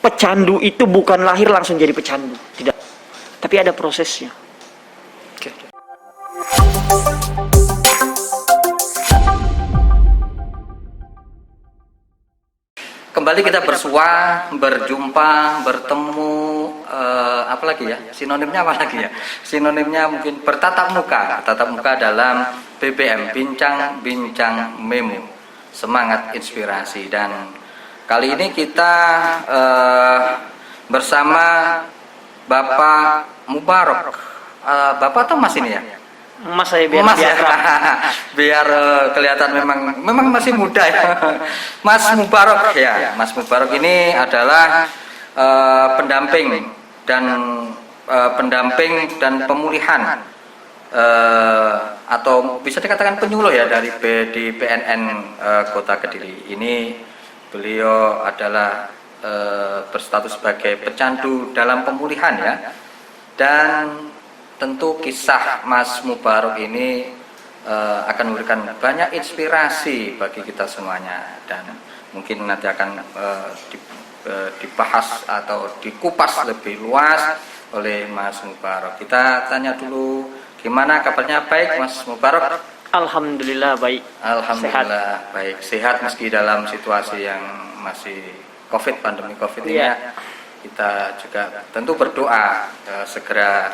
pecandu itu bukan lahir langsung jadi pecandu, tidak. Tapi ada prosesnya. Oke. Kembali kita bersua, berjumpa, bertemu, apa lagi ya? Sinonimnya apa lagi ya? Sinonimnya mungkin bertatap muka dalam BBM, bincang-bincang memo, semangat inspirasi. Dan kali ini kita bersama Bapak Mubarok. Bapak atau Mas ini ya? Mas saya biar Mas ya, biar kelihatan memang masih muda ya. Mas Mubarok ya. Mas Mubarok ini adalah pendamping dan pemulihan atau bisa dikatakan penyuluh ya di PNN Kota Kediri. Ini beliau adalah berstatus sebagai pecandu dalam pemulihan ya. Dan tentu kisah Mas Mubarok ini akan memberikan banyak inspirasi bagi kita semuanya, dan mungkin nanti akan dibahas atau dikupas lebih luas oleh Mas Mubarok. Kita tanya dulu, gimana kabarnya? Baik Mas Mubarok? Alhamdulillah baik. Alhamdulillah baik, sehat meski dalam situasi yang masih pandemi COVID ini ya. Kita juga tentu berdoa segera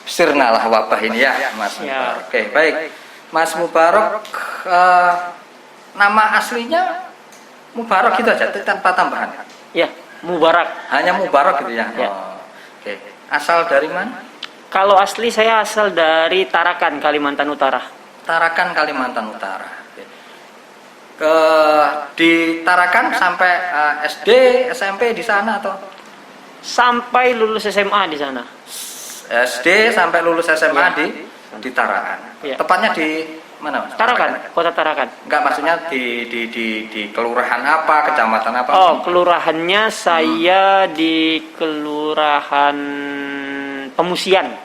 sirnalah wabah ini ya Mas Mubarok. Oke, baik Mas Mubarok, nama aslinya Mubarok gitu aja tanpa tambahan Ya, Mubarak. hanya Mubarok gitu ya, Ya. Oke, asal dari mana? Kalau asli saya asal dari Tarakan, Kalimantan Utara. Tarakan, Kalimantan Utara. Oke. Di Tarakan sampai SD SMP di sana atau Sampai lulus SMA di sana. SD sampai lulus SMA di Tarakan. Ya. Tepatnya di mana Mas? Tarakan, Kota Tarakan. Enggak, maksudnya di kelurahan apa, kecamatan apa? Oh, kelurahannya saya di Kelurahan Pemusian.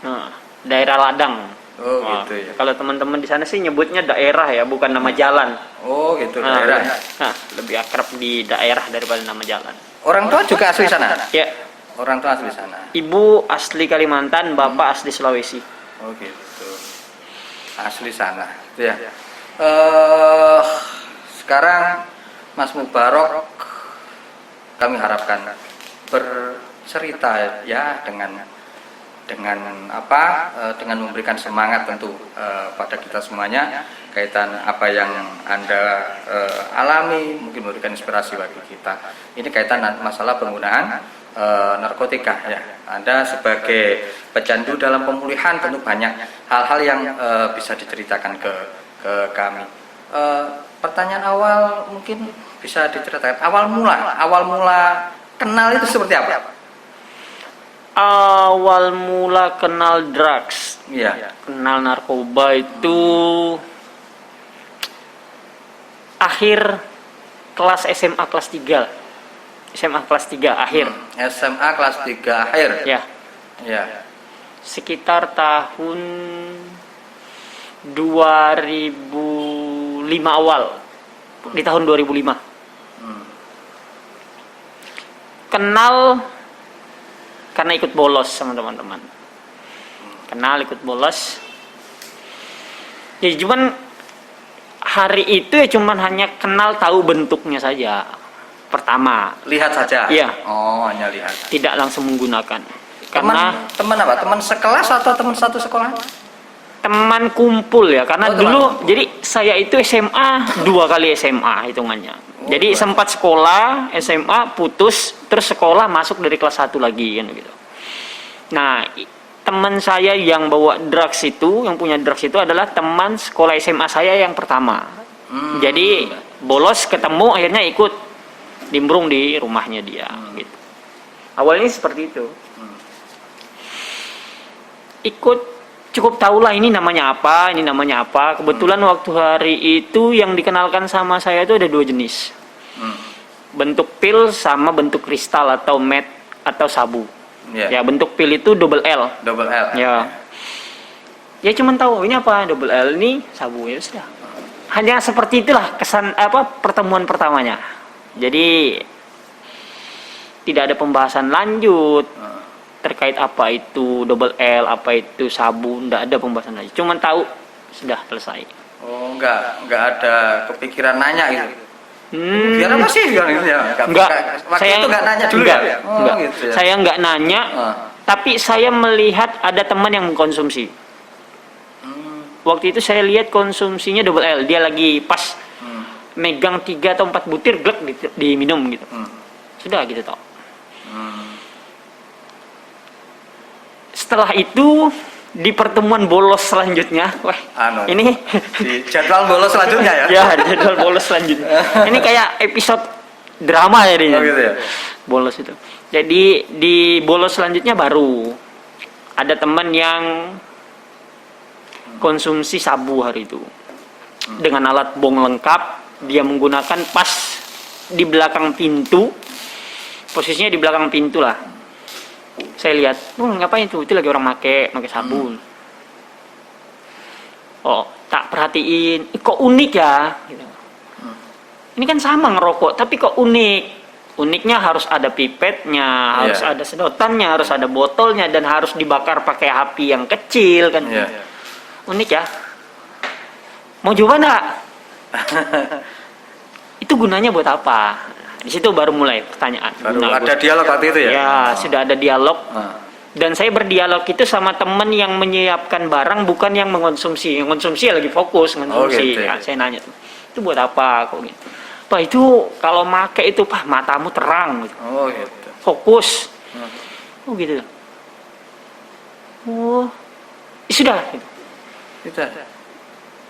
Nah, daerah Ladang. Oh, Wah, gitu ya. Kalau teman-teman di sana sih nyebutnya daerah ya, bukan nama jalan. Oh, gitu, daerah. Nah, lebih akrab di daerah daripada nama jalan. Orang tua juga asli sana? Ya, Orang tua asli sana. ibu asli Kalimantan, bapak asli Sulawesi. Oh, gitu. Asli sana. Ya. Sekarang Mas Mubarok kami harapkan bercerita ya dengan dengan memberikan semangat tentu pada kita semuanya kaitan apa yang Anda alami, mungkin memberikan inspirasi bagi kita. Ini kaitan masalah penggunaan narkotika ya. Anda sebagai pecandu dalam pemulihan tentu banyak hal-hal yang bisa diceritakan ke kami. Pertanyaan awal mungkin bisa diceritakan awal mula kenal itu seperti apa? Awal mula kenal drugs, Iya. kenal narkoba itu akhir kelas SMA kelas 3. SMA kelas 3 akhir. SMA kelas 3 akhir. Ya, Ya. sekitar tahun 2005 awal. Di tahun 2005. Kenal karena ikut bolos sama teman-teman. Kenal ikut bolos. Ya cuman hari itu ya cuman hanya kenal tahu bentuknya saja. Pertama, Lihat saja. Iya. Oh, hanya lihat. tidak langsung menggunakan. Karena Teman apa? Teman sekelas atau teman satu sekolah? teman kumpul ya, karena Oh, teman dulu kumpul. jadi saya itu SMA 2 kali SMA hitungannya. Oh, Jadi baik. sempat sekolah SMA putus, terus sekolah masuk dari kelas 1 lagi kan gitu. Nah, teman saya yang bawa drugs itu, yang punya drugs itu adalah teman sekolah SMA saya yang pertama. Jadi bolos ketemu akhirnya ikut nimbrung di rumahnya dia gitu. Awalnya seperti itu. Ikut cukup tahulah ini namanya apa, ini namanya apa. Kebetulan waktu hari itu yang dikenalkan sama saya itu ada 2 jenis. Bentuk pil sama bentuk kristal atau met atau sabu. Yeah. Ya, bentuk pil itu double L. Double L. Ya. Ya cuman tahu ini apa, double L ini sabu, ya sudah. Hanya seperti itulah kesan pertemuan pertamanya. Jadi tidak ada pembahasan lanjut terkait apa itu double L, apa itu sabu, tidak ada pembahasan lagi. Cuman tahu sudah selesai. Oh, enggak ada kepikiran nanya gitu. Biar Hmm, apa sih bilang gitu ya? enggak. Waktu itu enggak nanya dulu enggak, ya? Oh, enggak. gitu ya. Saya enggak nanya, tapi saya melihat ada teman yang mengkonsumsi. Waktu itu saya lihat konsumsinya double L, dia lagi pas megang 3 atau 4 butir glek diminum gitu. Sudah gitu toh. Setelah itu di pertemuan bolos selanjutnya, wah, ini di jadwal bolos selanjutnya ya? ya jadwal bolos selanjutnya. Ini kayak episode drama jadinya. Oh gitu ya. Bolos itu. Jadi di bolos selanjutnya baru ada teman yang konsumsi sabu hari itu dengan alat bong lengkap. Dia menggunakan pas di belakang pintu, posisinya di belakang pintu lah. Saya lihat, ngapain itu? Itu lagi orang make sabun. Oh, tak perhatiin, kok unik ya? Gitu. Ini kan sama ngerokok, tapi kok unik? Uniknya harus ada pipetnya, harus ada sedotannya, harus ada botolnya, dan harus dibakar pakai api yang kecil kan? Unik ya? Mau coba enggak? Itu gunanya buat apa? Di situ baru mulai pertanyaan. Baru ada dialog waktu itu ya? Ya, sudah ada dialog. Dan saya berdialog itu sama teman yang menyiapkan barang, bukan yang mengonsumsi. Yang konsumsi ya lagi fokus konsumsi. Gitu. Ya, saya nanya tuh, itu buat apa kok gitu? Pak, itu kalau make itu Pak, matamu terang gitu. Oh gitu. Fokus. Oh gitu. Oh, sudah gitu.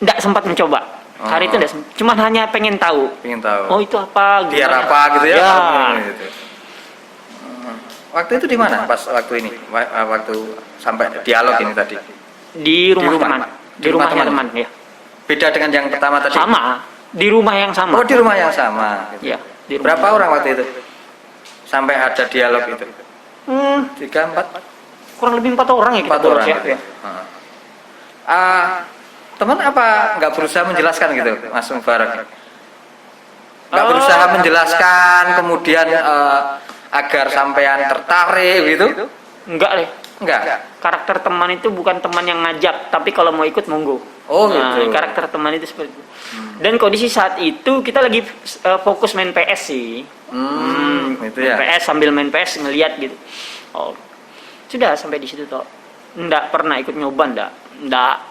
Nggak sempat mencoba. Hari itu cuman hanya pengen tahu. Oh itu apa? Biar gimana? apa gitu ya? Ya. Gitu. Waktu itu di mana? Pas waktu ini, waktu sampai dialog ini tadi. Di rumah teman. Di rumahnya teman ya. Beda dengan yang pertama tadi. Sama. Di rumah yang sama. Oh di rumah yang sama. Gitu. Ya. Di rumah. Berapa orang waktu itu? Sampai ada dialog itu? 3, 4? Kurang lebih 4 orang ya kita 4 orang. ya. Gitu. Teman apa nggak berusaha menjelaskan gitu, Mas Mubarak? Nggak berusaha menjelaskan, kemudian agar sampean tertarik gitu? Enggak deh. Enggak. Karakter teman itu bukan teman yang ngajak, tapi kalau mau ikut monggo. Oh Nah, gitu. karakter teman itu seperti itu. Dan kondisi saat itu kita lagi fokus main PS sih. Itu ya. PS sambil main PS ngeliat gitu. Oh, sudah sampai di situ toh. Nggak pernah ikut nyoba nggak.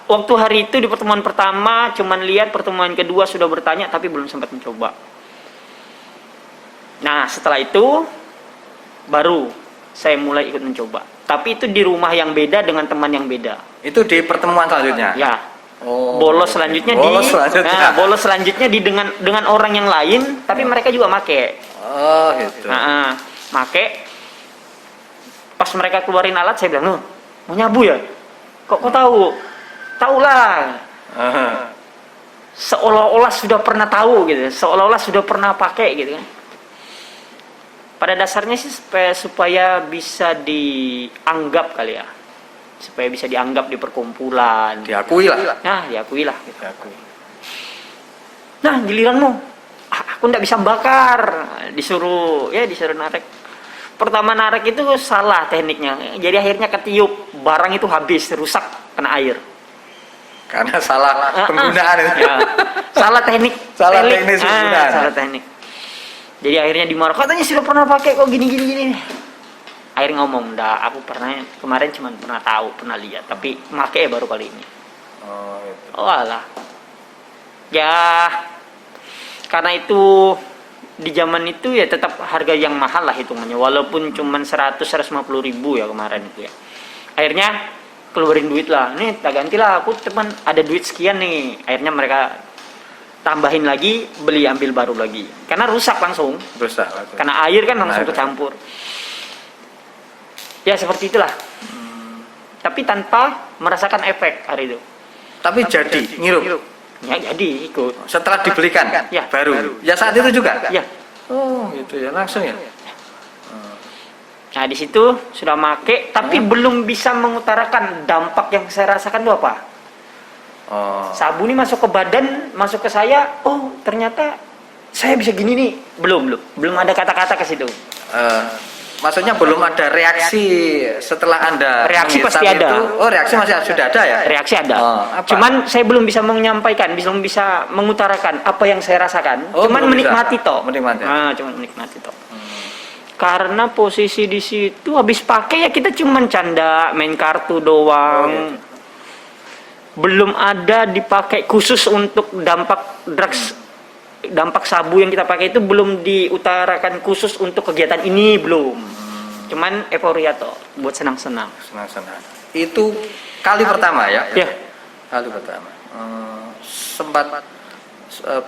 Waktu hari itu di pertemuan pertama cuman lihat, pertemuan kedua sudah bertanya tapi belum sempat mencoba. Nah setelah itu baru saya mulai ikut mencoba. Tapi itu di rumah yang beda dengan teman yang beda. Itu di pertemuan selanjutnya. Ya. Oh. Bolos selanjutnya bolos selanjutnya di dengan orang yang lain, tapi mereka juga make. Oh gitu. Make. Pas mereka keluarin alat saya bilang, mau nyabu ya? Kok tahu? Tahulah. Seolah-olah sudah pernah tahu gitu, seolah-olah sudah pernah pakai gitu kan. Pada dasarnya sih supaya bisa dianggap kali ya, supaya bisa dianggap di perkumpulan. Diakui lah. Nah, diakui lah. Gitu. Nah, giliranmu, aku nggak bisa bakar, disuruh narik. Pertama narik itu salah tekniknya, jadi akhirnya ketiup, barang itu habis, rusak, kena air. Karena salah penggunaan itu. Ya. Salah teknik. Salah teknis penggunaan. Salah teknik. Jadi akhirnya dimarah, katanya sudah pernah pakai kok gini. Akhirnya ngomong, aku pernah kemarin cuma pernah tahu, pernah lihat, tapi pakai baru kali ini. Oh, itu. Oh alah. Ya, karena itu di zaman itu ya tetap harga yang mahal lah hitungannya, walaupun cuma 100-150 ribu ya kemarin itu ya. Akhirnya keluarin duit lah, nih tak gantilah, aku teman ada duit sekian nih. Akhirnya mereka tambahin lagi, beli ambil baru lagi, karena rusak langsung. Karena air kan langsung kecampur. Ya seperti itulah. Tapi tanpa merasakan efek hari itu. Tapi jadi ngirup. Ya jadi ikut. Setelah dibelikan, ya baru. Ya saat itu juga. Ya. Oh gitu ya, langsung ya. Nah di situ sudah make, tapi belum bisa mengutarakan dampak yang saya rasakan itu apa. Sabu ini masuk ke badan, masuk ke saya. Oh ternyata saya bisa gini nih. Belum ada kata-kata ke situ. maksudnya belum ada reaksi setelah Anda Reaksi menghisap pasti ada. itu? Oh, reaksi masih sudah ada ya? Reaksi ada. Oh, apa? Cuman saya belum bisa menyampaikan, belum bisa mengutarakan apa yang saya rasakan. Oh, Cuman belum bisa. menikmati toh. Menikmati. Cuman menikmati toh. Karena posisi di situ habis pakai ya kita cuman canda, main kartu doang. Oh, gitu. Belum ada dipakai khusus untuk dampak drugs, dampak sabu yang kita pakai itu belum diutarakan khusus untuk kegiatan ini, belum. Cuman euforia toh, buat senang-senang. Senang-senang. Itu kali pertama ya? Ya. Kali pertama. Sempat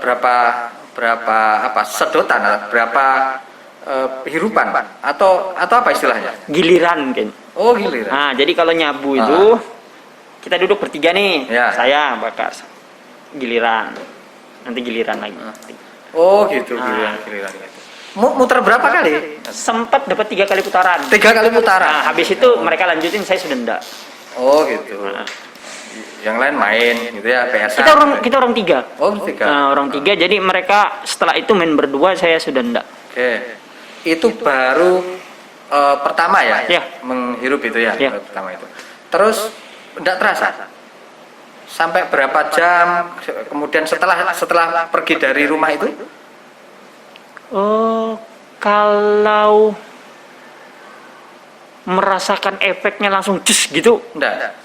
berapa apa sedotan, berapa hirupan atau apa istilahnya? Giliran mungkin. Oh, giliran. Nah, jadi kalau nyabu itu kita duduk bertiga nih, Ya. saya bakar giliran, nanti giliran lagi. Oh, gitu, Nah. giliran gitu. Muter berapa kali? Sempat dapat 3 kali putaran. 3 kali putaran. Nah, habis itu mereka lanjutin, saya sudah enggak. Oh, gitu. Nah. Yang lain main gitu ya, PSA. Kita orang 3. Oh, 3. Nah, orang 3, jadi mereka setelah itu main berdua, saya sudah enggak. Oke. Itu baru pertama ya? Ya. Menghirup itu ya, Ya. pertama itu. Terus enggak terasa? Sampai berapa jam kemudian setelah pergi dari rumah itu? Oh, kalau merasakan efeknya langsung cus gitu,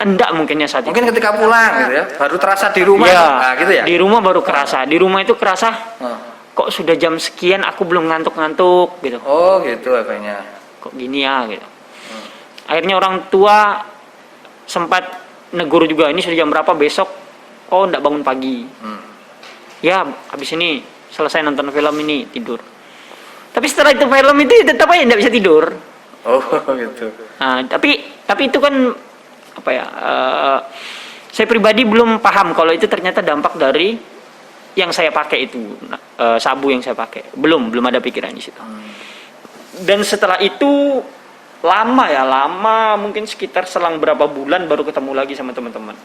enggak mungkinnya saat itu. Mungkin ketika pulang gitu ya, baru terasa di rumah. Ya, Nah, gitu ya. di rumah baru kerasa. Di rumah itu kerasa, Oh. kok sudah jam sekian aku belum ngantuk-ngantuk gitu. Oh, gitu efeknya. Kok gini ya gitu. Akhirnya orang tua sempat negur juga, ini sudah jam berapa besok, kok enggak bangun pagi. Ya, habis ini selesai nonton film ini tidur. Tapi setelah itu film itu tetap aja enggak bisa tidur. Oh, gitu. Nah, tapi itu kan apa ya? Saya pribadi belum paham kalau itu ternyata dampak dari yang saya pakai itu, sabu yang saya pakai. Belum ada pikiran di situ. Dan setelah itu lama mungkin sekitar selang berapa bulan baru ketemu lagi sama teman-teman.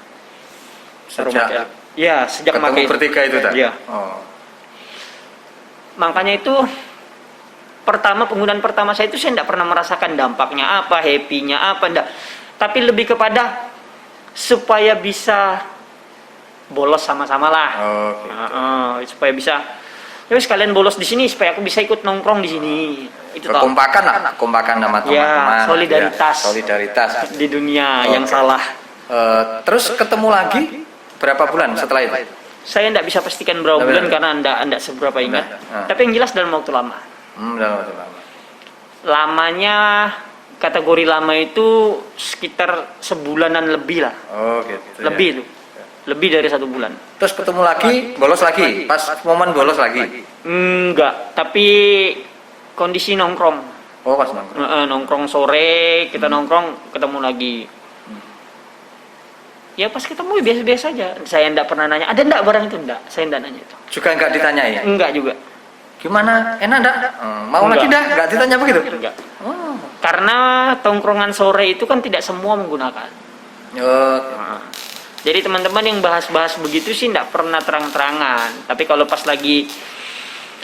Sejak Sejak ketemu pakai bertiga itu tadi. Iya. Oh. Makanya itu penggunaan pertama saya itu saya tidak pernah merasakan dampaknya apa, happy-nya apa, enggak. Tapi lebih kepada supaya bisa bolos sama-sama lah. Oh, gitu. Supaya bisa, ya sekalian bolos di sini supaya aku bisa ikut nongkrong di sini. Itu toh. Kekompakan lah, kekompakan sama teman-teman. Solidaritas. Ya, solidaritas. Di dunia Oke. yang salah. Terus ketemu lagi berapa bulan setelah itu? Saya tidak bisa pastikan berapa Tapi bulan enggak. karena tidak seberapa ingat. Nah. Tapi yang jelas dalam waktu lama. Dalam waktu lama. Lamanya kategori lama itu sekitar sebulanan lebih lah. Oh, gitu. Lebih ya. itu. Lebih dari 1 bulan. Terus ketemu lagi, bolos lagi. Pas momen bolos lagi. Enggak, tapi kondisi nongkrong. Oh, pas nongkrong. Nongkrong sore, kita nongkrong, ketemu lagi. Ya pas ketemu biasa-biasa aja. Saya enggak pernah nanya, ada enggak barang itu? Enggak, saya enggak nanya itu. Juga enggak ditanyai. Enggak juga. Gimana? Enak enggak? Mau Enggak. lagi dah? Enggak ditanya begitu? Enggak. Oh. Karena tongkrongan sore itu kan tidak semua menggunakan. Oh. Nah, jadi teman-teman yang bahas-bahas begitu sih enggak pernah terang-terangan. Tapi kalau pas lagi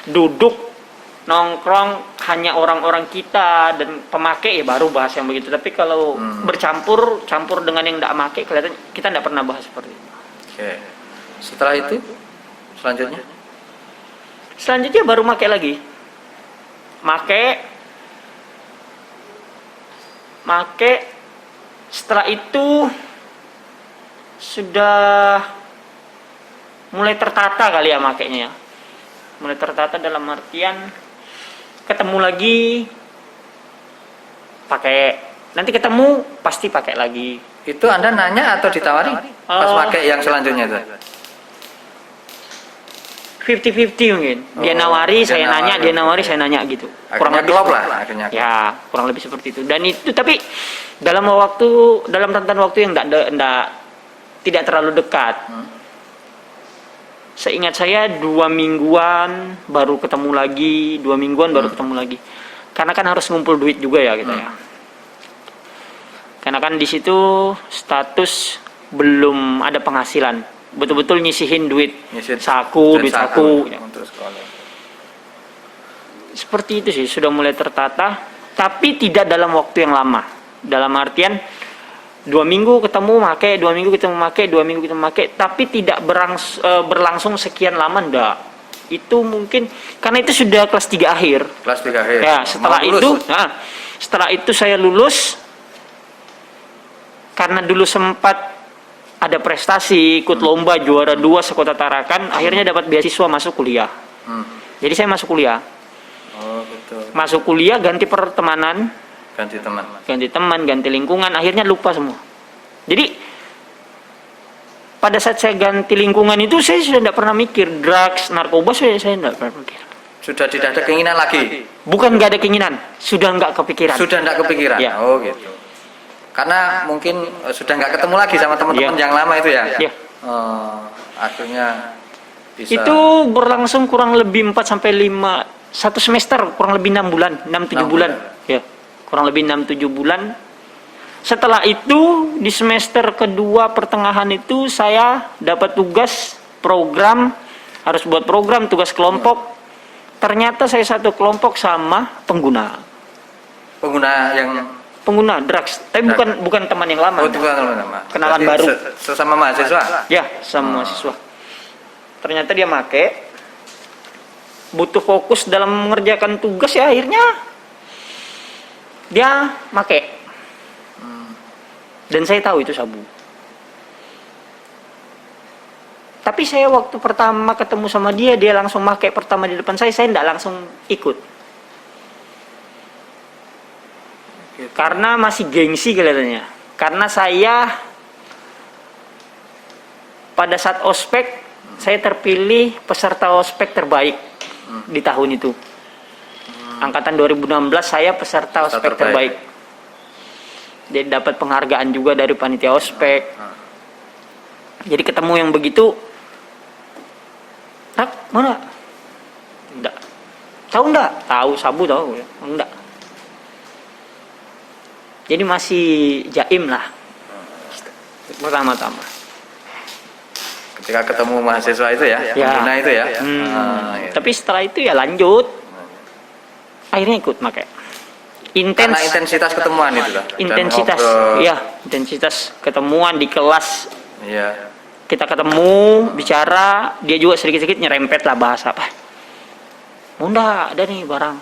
duduk nongkrong hanya orang-orang kita dan pemakai ya baru bahas yang begitu. Tapi kalau campur dengan yang enggak pakai kelihatan kita enggak pernah bahas seperti itu. Oke. Setelah itu selanjutnya? Selanjutnya baru pakai lagi. Make setelah itu sudah mulai tertata kali ya makainya ya. Mulai tertata dalam artian ketemu lagi pakai, nanti ketemu pasti pakai lagi. Itu Anda nanya atau ditawari? Pas pakai yang selanjutnya itu? 50-50 mungkin. Dia nawari, saya nanya, dia nawari, saya nanya gitu. Akhirnya klop lah. Akhirnya. Ya, kurang lebih seperti itu. Dan itu tapi dalam rentan waktu yang tidak terlalu dekat. Seingat saya 2 mingguan baru ketemu lagi, 2 mingguan baru ketemu lagi. Karena kan harus ngumpul duit juga ya kita ya. Karena kan di situ status belum ada penghasilan. Betul-betul nyisihin duit Nyisihin saku, duit saku. Ya. Untuk sekolah. seperti itu sih, sudah mulai tertata, tapi tidak dalam waktu yang lama. Dalam artian 2 minggu ketemu make, 2 minggu ketemu make, 2 minggu ketemu make, tapi tidak berlangsung sekian lama, ndak. Itu mungkin karena itu sudah kelas 3 akhir. Kelas 3 akhir. Ya, setelah itu saya lulus. Karena dulu sempat ada prestasi, ikut lomba juara 2 sekota Tarakan, akhirnya dapat beasiswa masuk kuliah. Jadi saya masuk kuliah. Oh, betul. Masuk kuliah ganti pertemanan, Ganti teman. ganti teman, ganti lingkungan, akhirnya lupa semua. Jadi pada saat saya ganti lingkungan itu saya sudah tidak pernah mikir drugs, narkoba, saya tidak pernah mikir. Sudah tidak ada keinginan lagi. Bukan nggak ada keinginan, sudah nggak kepikiran. Sudah tidak kepikiran. Ya. Oh, gitu. Karena mungkin sudah nggak ketemu lagi sama teman-teman yang lama itu ya. Ya. Akhirnya bisa. Itu berlangsung kurang lebih 4 sampai 5 1 semester, kurang lebih 6 bulan, 6-7 bulan. Ya. Kurang lebih 6-7 bulan. Setelah itu di semester kedua pertengahan itu saya dapat tugas program, harus buat program tugas kelompok. Ternyata saya satu kelompok sama pengguna drugs, tapi bukan teman yang lama. Oh, bukan teman lama. Kenalan Berarti baru. Sesama mahasiswa. Ya, sama mahasiswa. Ternyata dia make, butuh fokus dalam mengerjakan tugas, ya akhirnya dia make. Dan saya tahu itu sabu. Tapi saya waktu pertama ketemu sama dia langsung make pertama di depan saya tidak langsung ikut. Gitu. Karena masih gengsi kelihatannya. Karena saya pada saat ospek, saya terpilih peserta ospek terbaik di tahun itu. Angkatan 2016 saya peserta ospek terbaik. Jadi dapat penghargaan juga dari panitia ospek. Jadi ketemu yang begitu, mana? Enggak. Tahu enggak? Tahu, sabu tahu. Enggak. Jadi masih jaim lah. Pertama-tama. Ketika ketemu mahasiswa itu ya, pengguna itu ya. Ya. Tapi setelah itu ya lanjut. Akhirnya ikut pakai. Karena intensitas ketemuan itu lah. Intensitas, ya, intensitas ketemuan di kelas. Iya. Kita ketemu, bicara, dia juga sedikit-sedikit nyerempet lah bahasa apa. Bunda, ada nih barang.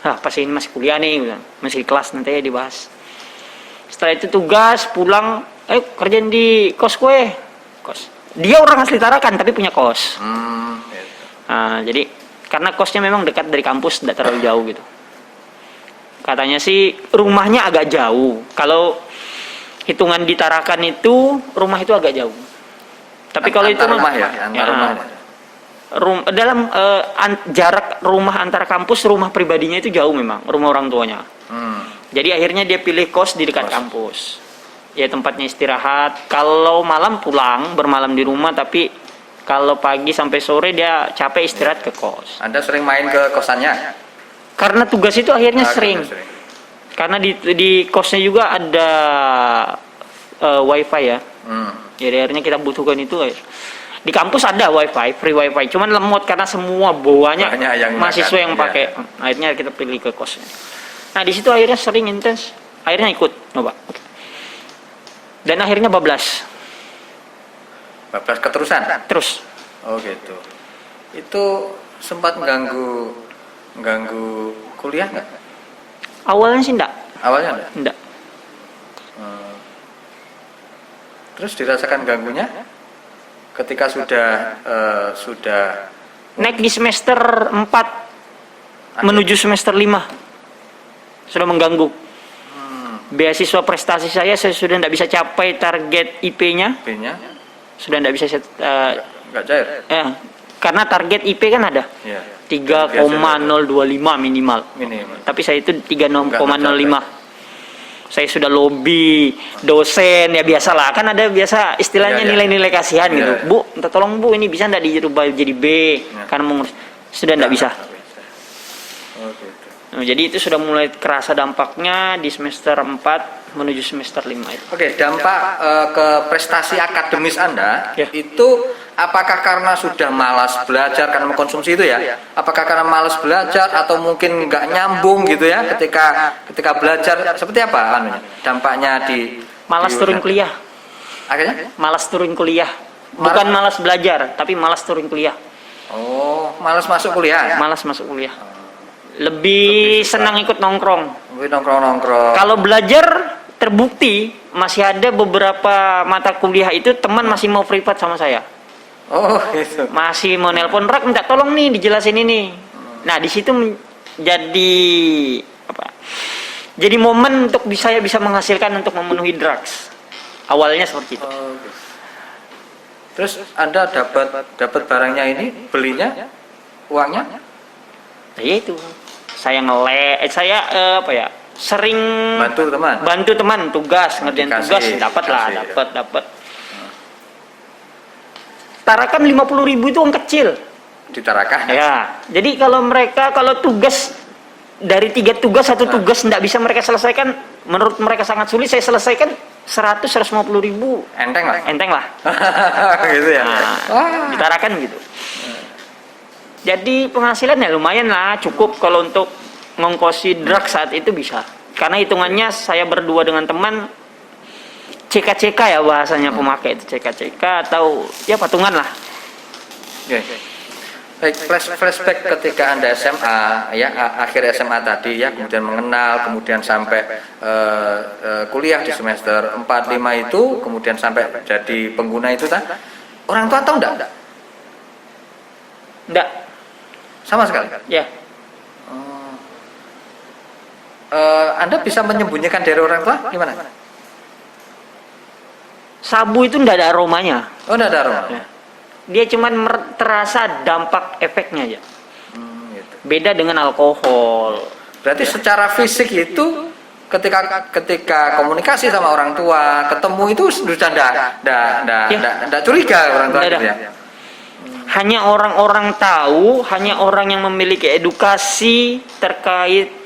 Pas ini masih kuliah nih, masih di kelas, nanti ya dibahas. Setelah itu tugas, pulang, kerjain di kos gue. Kos. Dia orang asli Tarakan, tapi punya kos. Jadi, karena kosnya memang dekat dari kampus, tidak terlalu jauh gitu. Katanya sih, rumahnya agak jauh. Kalau hitungan di Tarakan itu, rumah itu agak jauh. Tapi kalau itu rumah ya, dalam jarak rumah antara kampus rumah pribadinya itu jauh memang, rumah orang tuanya. Jadi akhirnya dia pilih kos di dekat kampus. Ya tempatnya istirahat. Kalau malam pulang, bermalam di rumah, tapi kalau pagi sampai sore dia capek istirahat ke kos. Anda sering main ke kosannya? Karena tugas itu akhirnya sering. Karena di kosnya juga ada wifi ya. Jadi akhirnya kita butuhkan itu. Di kampus ada wifi, free wifi, cuman lemot karena semua bawanya mahasiswa yang pakai. Akhirnya kita pilih ke kosnya. Nah di situ akhirnya sering intens, akhirnya ikut coba. Dan akhirnya bablas. Bablas keterusan? Terus. Oh gitu. Itu sempat mengganggu kuliah nggak? Awalnya sih enggak. Awalnya enggak? Enggak. Terus dirasakan ganggunya ketika sudah naik di semester 4 menuju semester 5 sudah mengganggu. Beasiswa prestasi saya sudah tidak bisa capai target IP-nya. IP-nya sudah tidak bisa nggak cair. Karena target IP kan ada. 3,025 minimal. Tapi saya itu 3,05. Saya sudah lobby dosen, ya biasalah, kan ada biasa istilahnya nilai-nilai kasihan gitu. Bu, minta tolong Bu, ini bisa enggak dirubah jadi B? Karena mengurus sudah enggak bisa. Jadi itu sudah mulai kerasa dampaknya di semester 4 menuju semester 5 itu. Dampak ke prestasi akademis Anda itu apakah karena sudah malas belajar karena mengkonsumsi itu ya? Apakah karena malas belajar atau mungkin nggak nyambung gitu ya ketika belajar, seperti apa anunya? Dampaknya Malas turun kuliah. Akhirnya? Malas turun kuliah. Bukan malas belajar, tapi malas turun kuliah. Oh, malas masuk kuliah. Malas masuk kuliah. Lebih senang ikut nongkrong. Lebih nongkrong-nongkrong. Kalau belajar terbukti masih ada beberapa mata kuliah itu teman masih mau privat sama saya. Oh, gitu. Masih mau nelpon, Rak minta tolong nih dijelasin ini. Nah, di situ jadi apa? Jadi momen untuk saya bisa menghasilkan untuk memenuhi drugs. Awalnya seperti itu. Oh, gitu. Terus Anda dapat barangnya ini, belinya, uangnya? Nah, ya itu. Saya apa ya? Sering bantu teman tugas, ngerjain tugas, dapat. Tarakan 50.000 itu uang kecil. Ditarakan. Ya. Jadi kalau tugas dari 3 tugas 1 tugas tidak bisa mereka selesaikan, menurut mereka sangat sulit, saya selesaikan 150.000. Enteng lah. Gitu ya. Nah, ditarakan gitu. Jadi penghasilannya lumayan lah, cukup kalau untuk ngongkosi drugs saat itu bisa. Karena hitungannya saya berdua dengan teman CK-CK ya bahasanya pemakai itu, CK-CK atau ya patungan lah. Oke. Baik, flashback ketika Anda SMA ya, akhir SMA tadi ya, kemudian mengenal, kemudian sampai kuliah di semester 4 5 itu, kemudian sampai jadi pengguna itu orang tua tahu enggak? Enggak. Sama sekali. Ya. Anda bisa menyembunyikan dari orang tua gimana? Sabu itu enggak ada aromanya. Oh, enggak ada aroma. Ya. Dia cuman terasa dampak efeknya aja. Gitu. Beda dengan alkohol. Berarti secara fisik itu ketika komunikasi sama orang tua, ketemu itu sudah enggak curiga orang tua gitu ya. Hanya orang-orang tahu, hanya orang yang memiliki edukasi terkait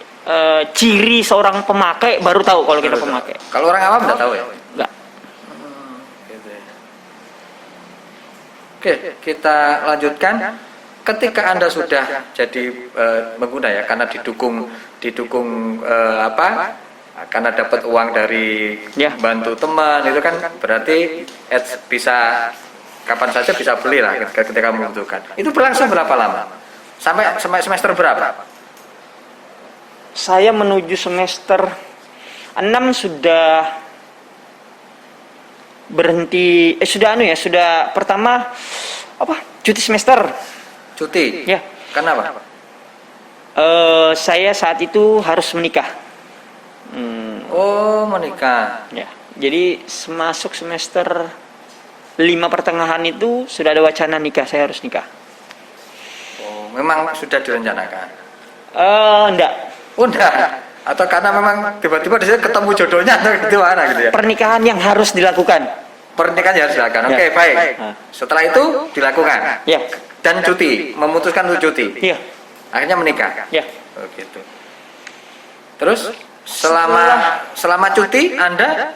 ciri seorang pemakai baru tahu kalau kita pemakai. Kalau orang awam enggak tahu ya? Enggak. Gitu ya. Oke, kita lanjutkan. Ketika Anda sudah jadi pengguna ya, karena didukung karena dapat uang dari bantu teman, itu kan berarti bisa kapan saja bisa beli lah ketika membutuhkan. Itu berlangsung berapa lama? Sampai semester berapa? Saya menuju semester 6 sudah berhenti, sudah pertama cuti semester. Cuti? Ya. Kenapa? Saya saat itu harus menikah. Oh, menikah. Ya. Jadi masuk semester 5 pertengahan itu sudah ada wacana nikah, saya harus nikah. Oh, memang sudah direncanakan? Enggak. Oh, enggak. Atau karena memang tiba-tiba di sini ketemu jodohnya atau gimana gitu ya? Pernikahan yang harus dilakukan. Pernikahan yang harus dilakukan. Oke, baik. Setelah itu dilakukan. Ya. Dan cuti, memutuskan untuk cuti. Iya. Akhirnya menikah. Ya. Oh, gitu. Terus selama cuti Anda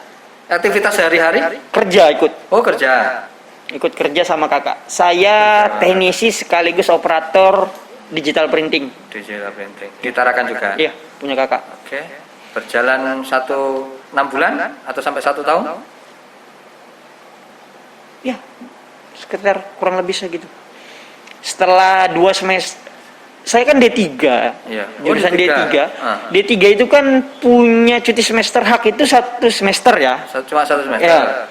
aktivitas sehari-hari? Kerja ikut. Oh, kerja. Ikut kerja sama kakak. Saya teknisi sekaligus operator digital printing. Digital printing. Ditarakan juga. Iya, punya kakak. Oke. Berjalan 6 bulan atau sampai 1 tahun? Ya, sekitar kurang lebih segitu. Setelah 2 semester, saya kan D3, Iya. jurusan D3. D3 itu kan punya cuti semester hak itu 1 semester ya. Cuma 1 semester. Ya.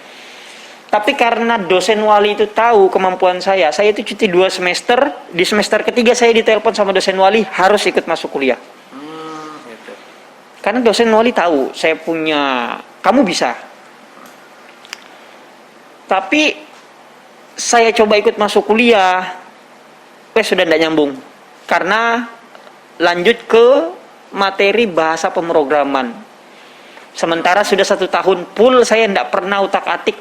Tapi karena dosen wali itu tahu kemampuan saya itu cuti 2 semester. Di semester ketiga saya ditelepon sama dosen wali harus ikut masuk kuliah. Gitu. Karena dosen wali tahu saya punya, kamu bisa. Tapi saya coba ikut masuk kuliah, sudah tidak nyambung. Karena lanjut ke materi bahasa pemrograman. Sementara sudah 1 tahun full saya tidak pernah utak-atik.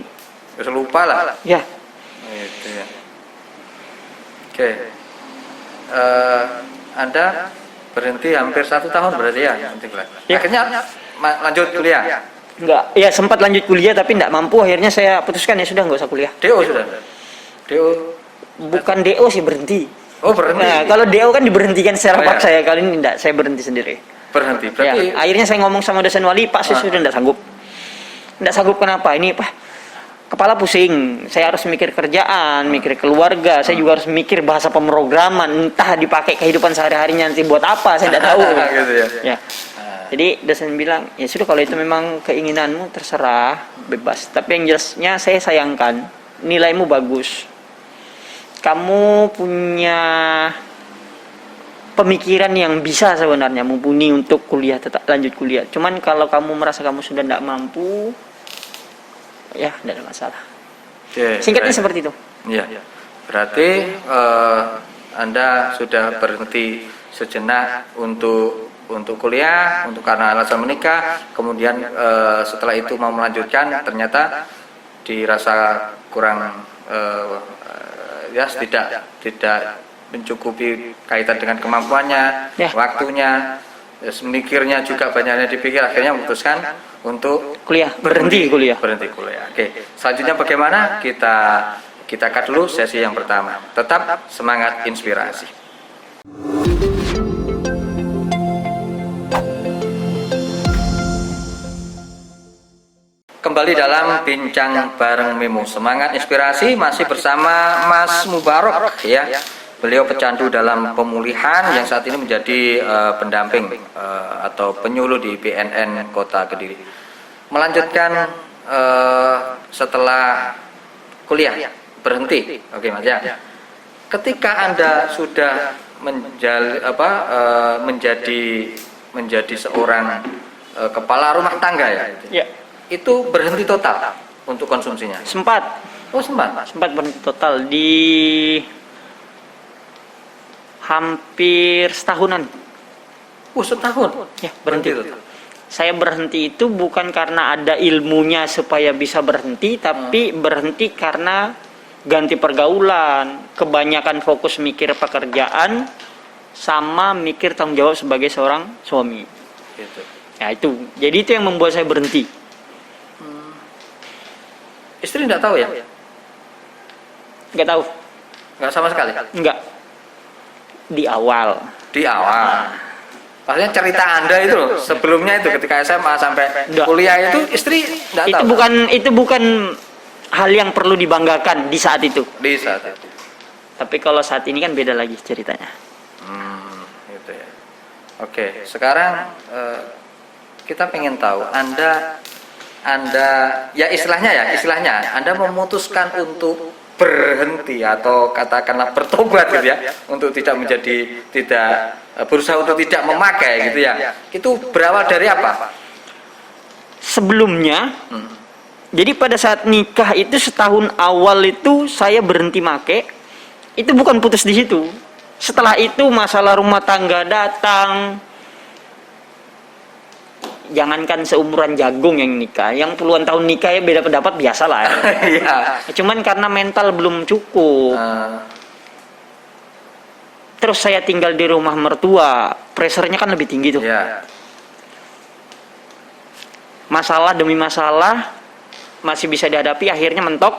Terus lupa lah. Ya. Gitu ya. Oke. Anda berhenti hampir 1 tahun berarti ya? Ya. Akhirnya lanjut kuliah? Enggak, ya sempat lanjut kuliah tapi tidak mampu. Akhirnya saya putuskan ya sudah nggak usah kuliah. DO sudah? DO Bukan DO sih, berhenti. oh berhenti. Nah, kalau DO kan diberhentikan secara Oh, ya. paksa ya, kali ini enggak, saya berhenti sendiri. Berhenti. Ya, Berarti akhirnya saya ngomong sama dosen wali, Pak, saya sudah enggak sanggup. Enggak sanggup kenapa? Ini, Pak, kepala pusing. Saya harus mikir kerjaan, mikir keluarga, saya juga harus mikir bahasa pemrograman, entah dipakai kehidupan sehari-harinya nanti buat apa, saya enggak tahu. gitu ya. Ya. Jadi dosen bilang, ya sudah kalau itu memang keinginanmu terserah, bebas. Tapi yang jelasnya saya sayangkan, nilaimu bagus. Kamu punya pemikiran yang bisa sebenarnya mumpuni untuk kuliah, tetap lanjut kuliah. Cuman kalau kamu merasa kamu sudah tidak mampu, ya tidak ada masalah. Oke, Singkatnya baik. seperti itu. Iya. Berarti Anda sudah berhenti sejenak untuk kuliah, untuk karena alasan menikah, kemudian setelah itu mau melanjutkan, ternyata dirasa kurang ya tidak mencukupi kaitan dengan kemampuannya, Ya. waktunya, mikirnya juga banyaknya dipikir, akhirnya memutuskan untuk Kuliah, berhenti kuliah. Berhenti kuliah. Oke, selanjutnya bagaimana? Kita cut dulu sesi yang pertama. Tetap semangat inspirasi. Kembali dalam bincang bareng Memo, semangat inspirasi masih bersama Mas Mubarok ya. Beliau pecandu dalam pemulihan yang saat ini menjadi pendamping atau penyuluh di BNN Kota Kediri. Melanjutkan setelah kuliah berhenti, oke Mas ya. Ketika Anda sudah menjadi seorang kepala rumah tangga ya, Ya, itu berhenti total untuk konsumsinya. sempat Oh sempat. berhenti total di hampir setahunan. Setahun. Ya, berhenti. total. Saya berhenti itu bukan karena ada ilmunya supaya bisa berhenti, tapi berhenti karena ganti pergaulan, kebanyakan fokus mikir pekerjaan, sama mikir tanggung jawab sebagai seorang suami. Gitu. Ya itu, jadi itu yang membuat saya berhenti. Istri tidak tahu ya? Nggak tahu, Nggak sama sekali. nggak. Di awal. Di awal. Maksudnya cerita Anda itu loh, sebelumnya itu ketika SMA sampai Nggak. kuliah itu istri tidak tahu. Itu bukan hal yang perlu dibanggakan di saat itu. Di saat itu. Tapi kalau saat ini kan beda lagi ceritanya. Gitu ya. Oke, sekarang kita pengen tahu Anda ya istilahnya Anda memutuskan untuk berhenti atau katakanlah bertobat gitu ya, untuk tidak berusaha untuk tidak memakai gitu ya. Itu berawal dari apa? Sebelumnya, jadi pada saat nikah itu setahun awal itu saya berhenti make. Itu bukan putus di situ. Setelah itu masalah rumah tangga datang. Jangankan seumuran jagung yang nikah, yang puluhan tahun nikah ya beda pendapat biasa lah. Iya. Cuman karena mental belum cukup. Terus saya tinggal di rumah mertua, pressure-nya kan lebih tinggi tuh. Ya. Masalah demi masalah masih bisa dihadapi, akhirnya mentok,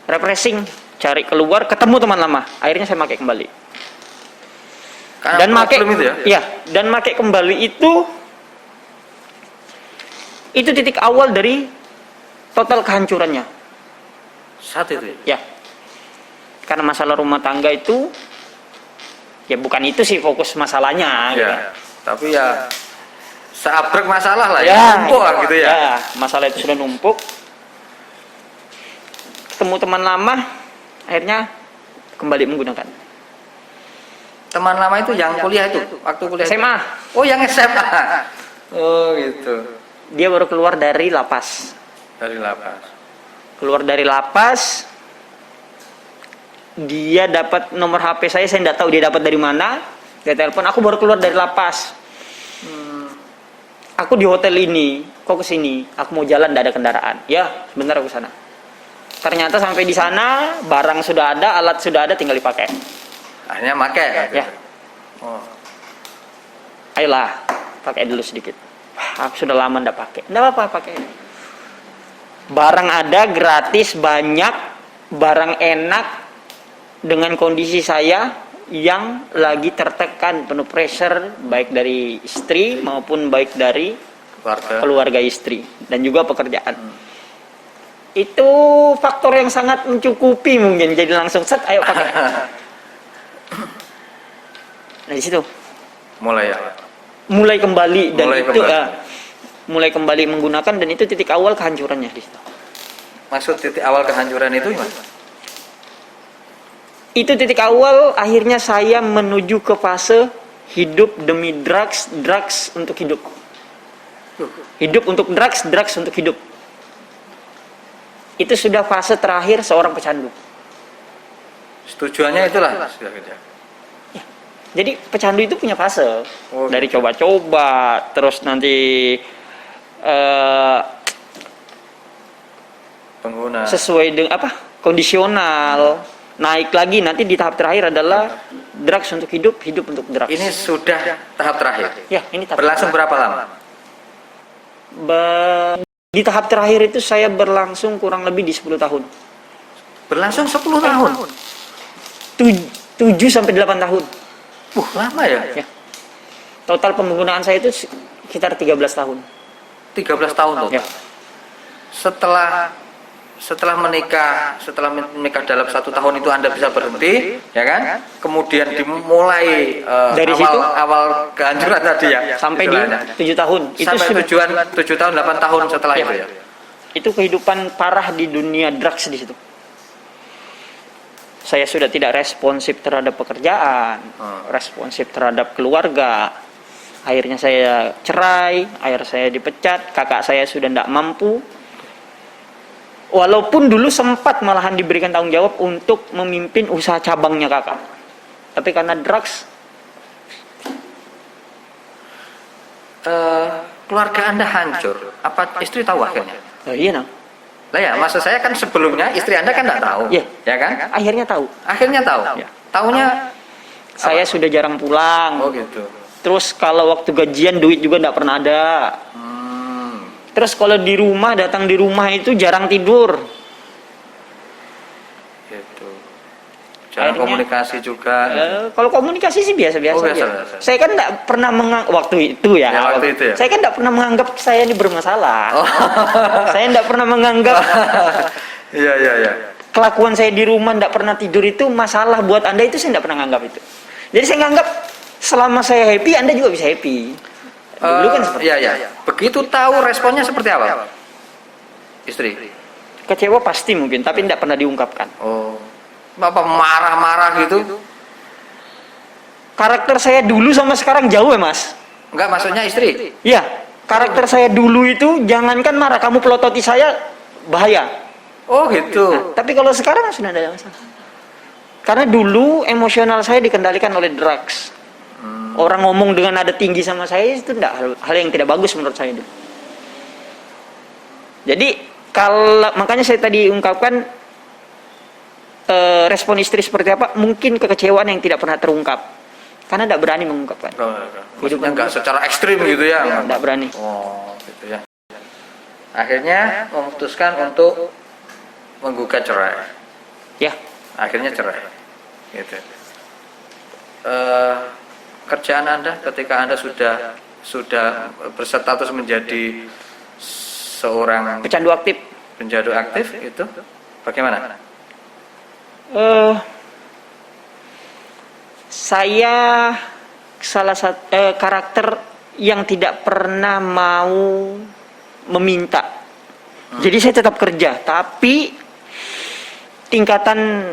refreshing, cari keluar, ketemu teman lama, akhirnya saya pakai kembali. Karena Dan pakai problem itu ya? iya, dan pakai kembali itu titik awal dari total kehancurannya. Saat itu ya? Ya, karena masalah rumah tangga itu ya bukan itu sih fokus masalahnya. Ya. Gitu. Tapi ya seabrek masalah lah ya, numpuk lah gitu ya. Ya, masalah itu sudah numpuk. Ketemu teman lama, akhirnya kembali menggunakan. Teman lama itu yang kuliah itu, waktu kuliah SMA. Oh, yang SMA. Oh, gitu. Dia baru keluar dari lapas. Dari lapas. Keluar dari lapas, dia dapat nomor HP saya tidak tahu dia dapat dari mana. Dia telepon, aku baru keluar dari lapas. Aku di hotel ini, kok kesini? Aku mau jalan, tidak ada kendaraan. Ya, sebentar aku sana. Ternyata sampai di sana, barang sudah ada, alat sudah ada, tinggal dipakai. Akhirnya pakai. Ya, Oh. ayolah, pakai dulu sedikit. Wah, aku sudah lama tidak pakai. Tidak apa-apa pakai. Barang ada, gratis, banyak, barang enak dengan kondisi saya yang lagi tertekan, penuh pressure baik dari istri maupun baik dari keluarga istri dan juga pekerjaan. Itu faktor yang sangat mencukupi mungkin, jadi langsung set ayo pakai. Nah di situ mulai kembali dan mulai kembali menggunakan, dan itu titik awal kehancurannya di situ. Maksud titik awal kehancuran itu gimana? Itu titik awal akhirnya saya menuju ke fase hidup demi drugs, drugs untuk hidup. Hidup untuk drugs, drugs untuk hidup. Itu sudah fase terakhir seorang pecandu. Tujuannya itulah. Ya. Jadi pecandu itu punya fase. Dari coba-coba, terus nanti pengguna sesuai dengan kondisional, naik lagi, nanti di tahap terakhir adalah drugs untuk hidup, hidup untuk drugs. Ini sudah tahap terakhir. Ya, ini tahap berlangsung berapa lama? Di tahap terakhir itu saya berlangsung kurang lebih di 10 tahun. Berlangsung 10 tahun? 7 sampai 8 tahun. Lama ya? Ya. Total penggunaan saya itu sekitar 13 tahun. 13 tahun total. Ya. Setelah menikah dalam 1 tahun itu Anda bisa berhenti, ya kan? Kemudian dimulai dari awal kehancuran tadi ya. Sampai di 7 tahun. Sampai tujuan 7 tahun 8 tahun setelah itu ya. Itu kehidupan parah di dunia drugs di situ. Saya sudah tidak responsif terhadap pekerjaan, responsif terhadap keluarga. Akhirnya saya cerai, akhirnya saya dipecat, kakak saya sudah tidak mampu. Walaupun dulu sempat malahan diberikan tanggung jawab untuk memimpin usaha cabangnya kakak, tapi karena drugs, keluarga Anda hancur. Apa istri tahu akhirnya? Iya nah. Lah ya, maksud saya kan sebelumnya istri Anda kan tidak tahu, ya kan? Akhirnya tahu. Akhirnya tahu. Ya. Taunya saya sudah jarang pulang. Oh gitu. Terus kalau waktu gajian duit juga tidak pernah ada. Terus kalau di rumah, datang di rumah itu jarang tidur. Gitu. Jarang komunikasi juga. Kalau komunikasi sih biasa-biasa. Biasa. Saya kan tidak pernah waktu itu ya. Saya kan tidak pernah menganggap saya ini bermasalah. Saya tidak pernah menganggap. Iya. Kelakuan saya di rumah tidak pernah tidur itu masalah buat Anda, itu saya tidak pernah menganggap itu. Jadi saya menganggap selama saya happy, Anda juga bisa happy. Dulu kan seperti iya. Begitu tahu responnya seperti apa? Istri? Kecewa pasti mungkin, tapi tidak pernah diungkapkan. Bapak marah-marah gitu? Karakter saya dulu sama sekarang jauh ya mas? Enggak, maksudnya istri? Iya, karakter saya dulu itu jangankan marah, kamu pelototi saya bahaya. Oh gitu. Nah, tapi kalau sekarang sudah tidak ada masalah. Karena dulu emosional saya dikendalikan oleh drugs. Orang ngomong dengan nada tinggi sama saya itu tidak hal yang tidak bagus menurut saya. Jadi makanya saya tadi ungkapkan respon istri seperti apa, mungkin kekecewaan yang tidak pernah terungkap karena tidak berani mengungkapkan. Maksudnya nggak secara ekstrim gitu ya? Tidak berani. Oh gitu ya. Akhirnya memutuskan untuk menggugat cerai. Ya. Akhirnya cerai. Gitu. Kerjaan Anda ketika Anda sudah berstatus menjadi seorang pecandu aktif itu bagaimana? Saya salah satu karakter yang tidak pernah mau meminta. Jadi saya tetap kerja, tapi tingkatan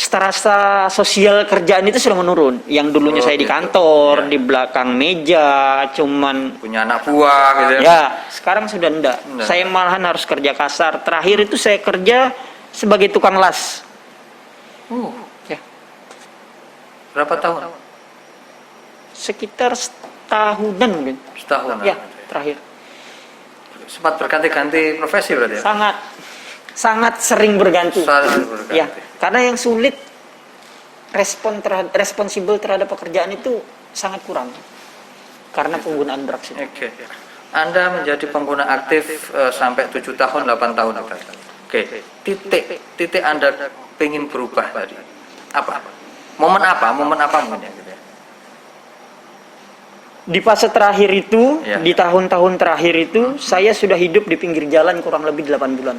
strata sosial kerjaan itu sudah menurun. Yang dulunya saya di kantor, di belakang meja, cuman punya anak buah gitu ya. Ya, sekarang sudah enggak. Saya malahan harus kerja kasar. Terakhir itu saya kerja sebagai tukang las. Ya. Berapa tahun? Sekitar setahunan mungkin. Setahunan. Ya, terakhir. Sempat berganti-ganti profesi berarti ya? Sangat sering berganti. Ya, karena yang sulit responsibel terhadap pekerjaan itu sangat kurang karena penggunaan drugs itu. Anda menjadi pengguna aktif sampai 7 tahun, 8 tahun. Oke, titik Anda pengen berubah tadi apa? Momen apa mungkin ya, gitu ya? Di fase terakhir itu, Iya. di tahun-tahun terakhir itu, saya sudah hidup di pinggir jalan kurang lebih 8 bulan.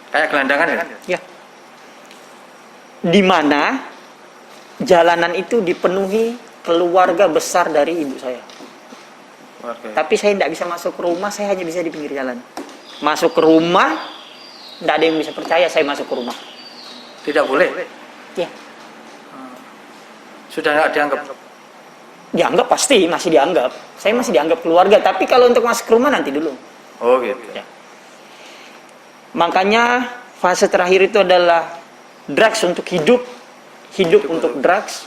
Kayak gelandangan ya? Ya. Di mana jalanan itu dipenuhi keluarga besar dari ibu saya. Oke. Tapi saya tidak bisa masuk ke rumah, saya hanya bisa di pinggir jalan. Masuk ke rumah, tidak ada yang bisa percaya saya masuk ke rumah. Tidak boleh. Ya, Sudah nggak dianggap. dianggap pasti, masih dianggap. Saya masih dianggap keluarga, tapi kalau untuk masuk ke rumah nanti dulu. Oh gitu. Ya. Makanya fase terakhir itu adalah drugs untuk hidup untuk drugs.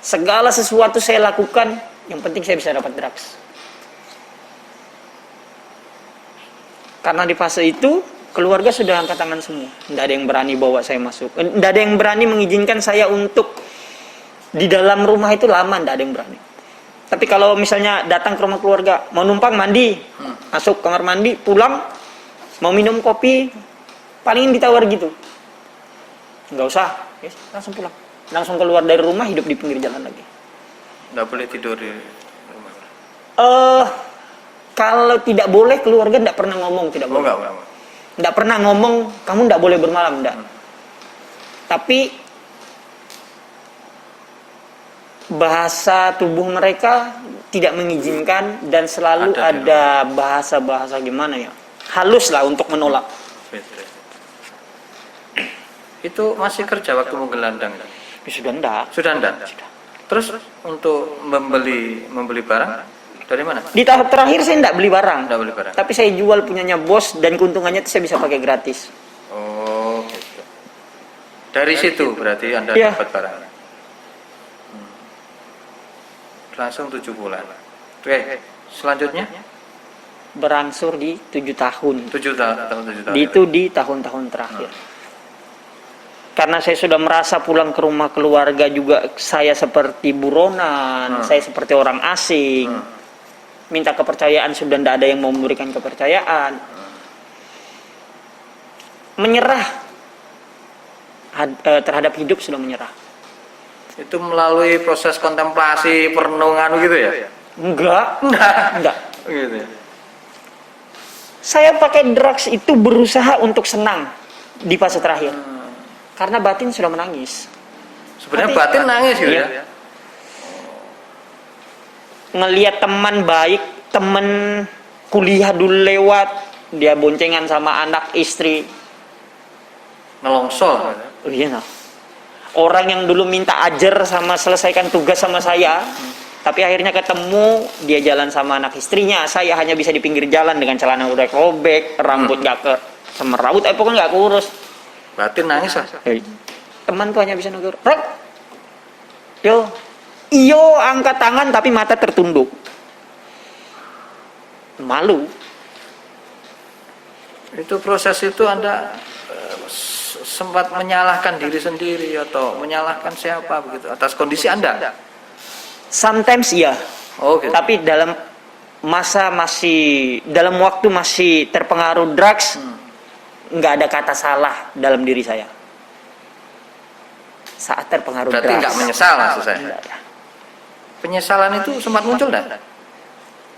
Segala sesuatu saya lakukan, yang penting saya bisa dapat drugs. Karena di fase itu keluarga sudah angkat tangan semua. Tidak ada yang berani bawa saya masuk. Tidak ada yang berani mengizinkan saya untuk di dalam rumah itu lama, tidak ada yang berani. Tapi kalau misalnya datang ke rumah keluarga, mau numpang mandi, masuk kamar mandi, pulang, mau minum kopi, paling ditawar gitu. Nggak usah, yes, langsung pulang. Langsung keluar dari rumah, hidup di pinggir jalan lagi. Nggak boleh tidur di rumah. Kalau tidak boleh, keluarga tidak pernah ngomong tidak Oh boleh. nggak. Tidak pernah ngomong, kamu tidak boleh bermalam, tidak. Tapi bahasa tubuh mereka tidak mengizinkan dan selalu ada bahasa-bahasa gimana ya, halus lah untuk menolak. Itu masih kerja waktu menggelandang? Ya, sudah enggak. Sudah enggak? Terus untuk membeli barang dari mana? Di tahap terakhir saya enggak beli barang. Enggak beli barang. Tapi saya jual punyanya bos dan keuntungannya itu saya bisa pakai gratis. Oh, gitu. Dari situ berarti Anda Ya. dapat barang. Langsung 7 bulan. Oke, selanjutnya Berangsur di 7 tahun. 7 tahun. Itu di tahun-tahun terakhir. Karena saya sudah merasa pulang ke rumah keluarga juga saya seperti buronan, saya seperti orang asing. Minta kepercayaan sudah tidak ada yang mau memberikan kepercayaan. Menyerah terhadap hidup sudah menyerah. Itu melalui proses kontemplasi, perenungan gitu ya? Enggak. Gitu ya. Saya pakai drugs itu berusaha untuk senang di fase terakhir. Karena batin sudah menangis. Sebenarnya batin nangis gitu Iya. ya? Ngelihat teman baik, teman kuliah dulu lewat, dia boncengan sama anak istri. Nelongsol. Oh iya nah. Orang yang dulu minta ajar sama selesaikan tugas sama saya, tapi akhirnya ketemu dia jalan sama anak istrinya. Saya hanya bisa di pinggir jalan dengan celana udah robek, rambut gak ke semerawut, pokoknya gak kurus. Batin nangis lah. Teman tuh hanya bisa negur, Rok, iyo angkat tangan tapi mata tertunduk. Malu. Itu proses itu Anda sempat menyalahkan diri sendiri atau menyalahkan siapa begitu atas kondisi Anda? Sometimes iya. Oh gitu. Tapi dalam waktu masih terpengaruh drugs, nggak ada kata salah dalam diri saya. Saat terpengaruh Berarti drugs. nggak menyesal maksud saya. Nggak ada. Penyesalan itu sempat muncul enggak?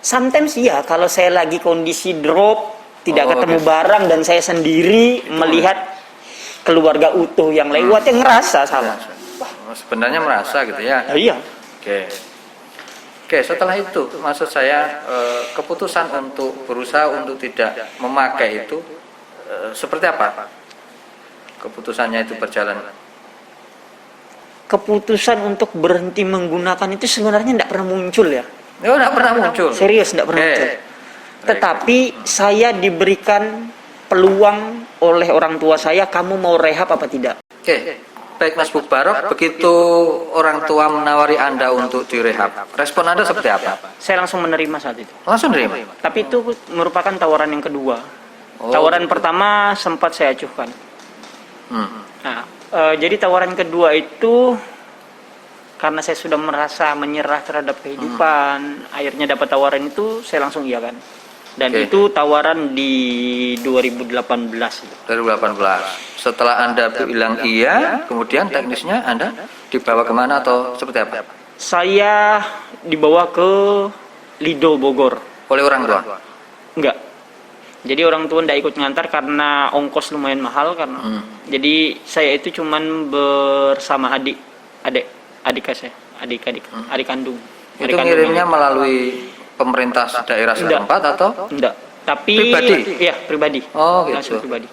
Sometimes iya, kalau saya lagi kondisi drop, tidak Oh, ketemu gitu. barang dan saya sendiri melihat keluarga utuh yang lewat, yang ngerasa salah. Sebenarnya merasa gitu ya. Iya. Oke, setelah itu maksud saya keputusan untuk berusaha untuk tidak memakai itu seperti apa? Keputusannya itu berjalan. Keputusan untuk berhenti menggunakan itu sebenarnya tidak pernah muncul ya. Oh, enggak pernah muncul. Serius tidak pernah Oke. muncul. Tetapi saya diberikan peluang oleh orang tua saya, kamu mau rehab apa tidak? Oke, baik Mas Bubarok, begitu orang tua menawari Anda untuk direhab, respon Anda seperti apa? Saya langsung menerima saat itu. Langsung terima? Tapi itu merupakan tawaran yang kedua. Oh, Tawaran gitu. pertama sempat saya acuhkan. Hmm. Nah, jadi tawaran kedua itu karena saya sudah merasa menyerah terhadap kehidupan, akhirnya dapat tawaran itu saya langsung iya kan. Dan Oke. itu tawaran di 2018 itu. 2018. Setelah Anda bilang iya, kemudian teknisnya Anda dibawa kemana atau seperti apa? Saya dibawa ke Lido Bogor. Oleh orang tua? Enggak. Jadi orang tua enggak ikut ngantar karena ongkos lumayan mahal karena. Jadi saya itu cuman bersama adik saya, adik kandung. Itu ngirimnya melalui pemerintah daerah setempat atau? Enggak. Tapi Pribadi? Iya, pribadi. Oh, gitu. Langsung pribadi.